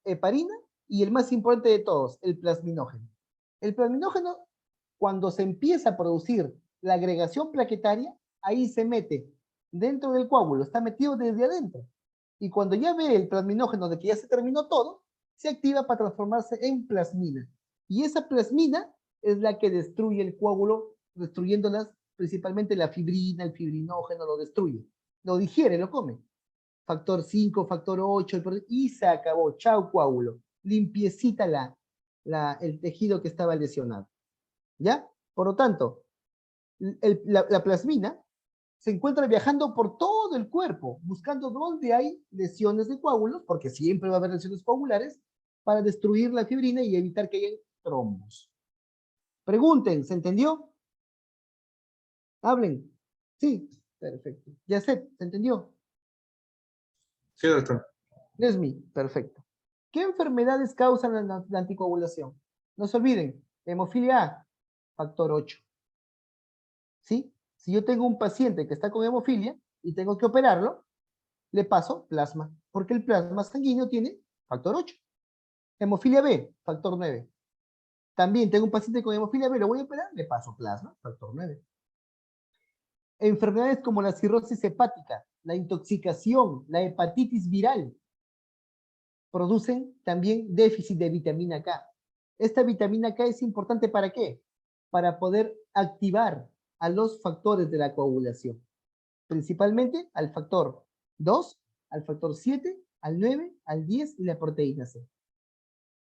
[SPEAKER 1] heparina y el más importante de todos, el plasminógeno. El plasminógeno, cuando se empieza a producir la agregación plaquetaria, ahí se mete dentro del coágulo, está metido desde adentro. Y cuando ya ve el plasminógeno de que ya se terminó todo, se activa para transformarse en plasmina. Y esa plasmina es la que destruye el coágulo, destruyéndolas, principalmente la fibrina, el fibrinógeno, lo destruye. Lo digiere, lo come. Factor 5, factor 8, y se acabó. Chao coágulo. Limpiecita el tejido que estaba lesionado. ¿Ya? Por lo tanto, la plasmina se encuentra viajando por todo el cuerpo, buscando dónde hay lesiones de coágulos, porque siempre va a haber lesiones coagulares, para destruir la fibrina y evitar que haya trombos. Pregunten, ¿se entendió? Hablen. Sí, perfecto. Yacet, ¿se entendió?
[SPEAKER 3] Sí, doctor.
[SPEAKER 1] Lesmi, perfecto. ¿Qué enfermedades causan la anticoagulación? No se olviden, hemofilia A, factor 8. ¿Sí? Si yo tengo un paciente que está con hemofilia y tengo que operarlo, le paso plasma, porque el plasma sanguíneo tiene factor 8. Hemofilia B, factor 9. También tengo un paciente con hemofilia B, lo voy a operar, le paso plasma, factor 9. Enfermedades como la cirrosis hepática, la intoxicación, la hepatitis viral, producen también déficit de vitamina K. Esta vitamina K es importante ¿para qué? Para poder activar a los factores de la coagulación. Principalmente al factor 2, al factor 7, al 9, al 10 y la proteína C.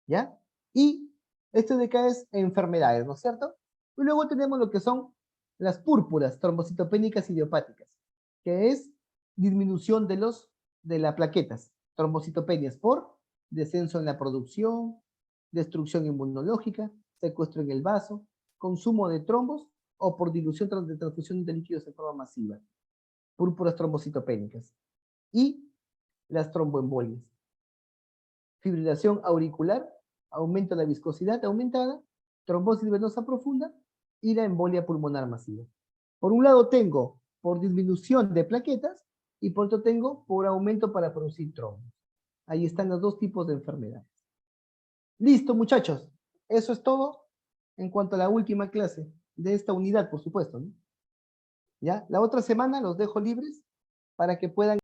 [SPEAKER 1] ¿Ya? Y esto de acá es enfermedades, ¿no es cierto? Y luego tenemos lo que son las púrpuras trombocitopénicas idiopáticas, que es disminución de las plaquetas, trombocitopenias por descenso en la producción, destrucción inmunológica, secuestro en el vaso, consumo de trombos o por dilución de transfusión de líquidos en forma masiva. Púrpuras trombocitopénicas. Y las tromboembolias. Fibrilación auricular, aumento de la viscosidad aumentada, trombosis venosa profunda y la embolia pulmonar masiva. Por un lado tengo por disminución de plaquetas y por otro tengo por aumento para producir trombos. Ahí están los dos tipos de enfermedades. Listo, muchachos. Eso es todo en cuanto a la última clase de esta unidad, por supuesto, ¿no? ¿Ya? La otra semana los dejo libres para que puedan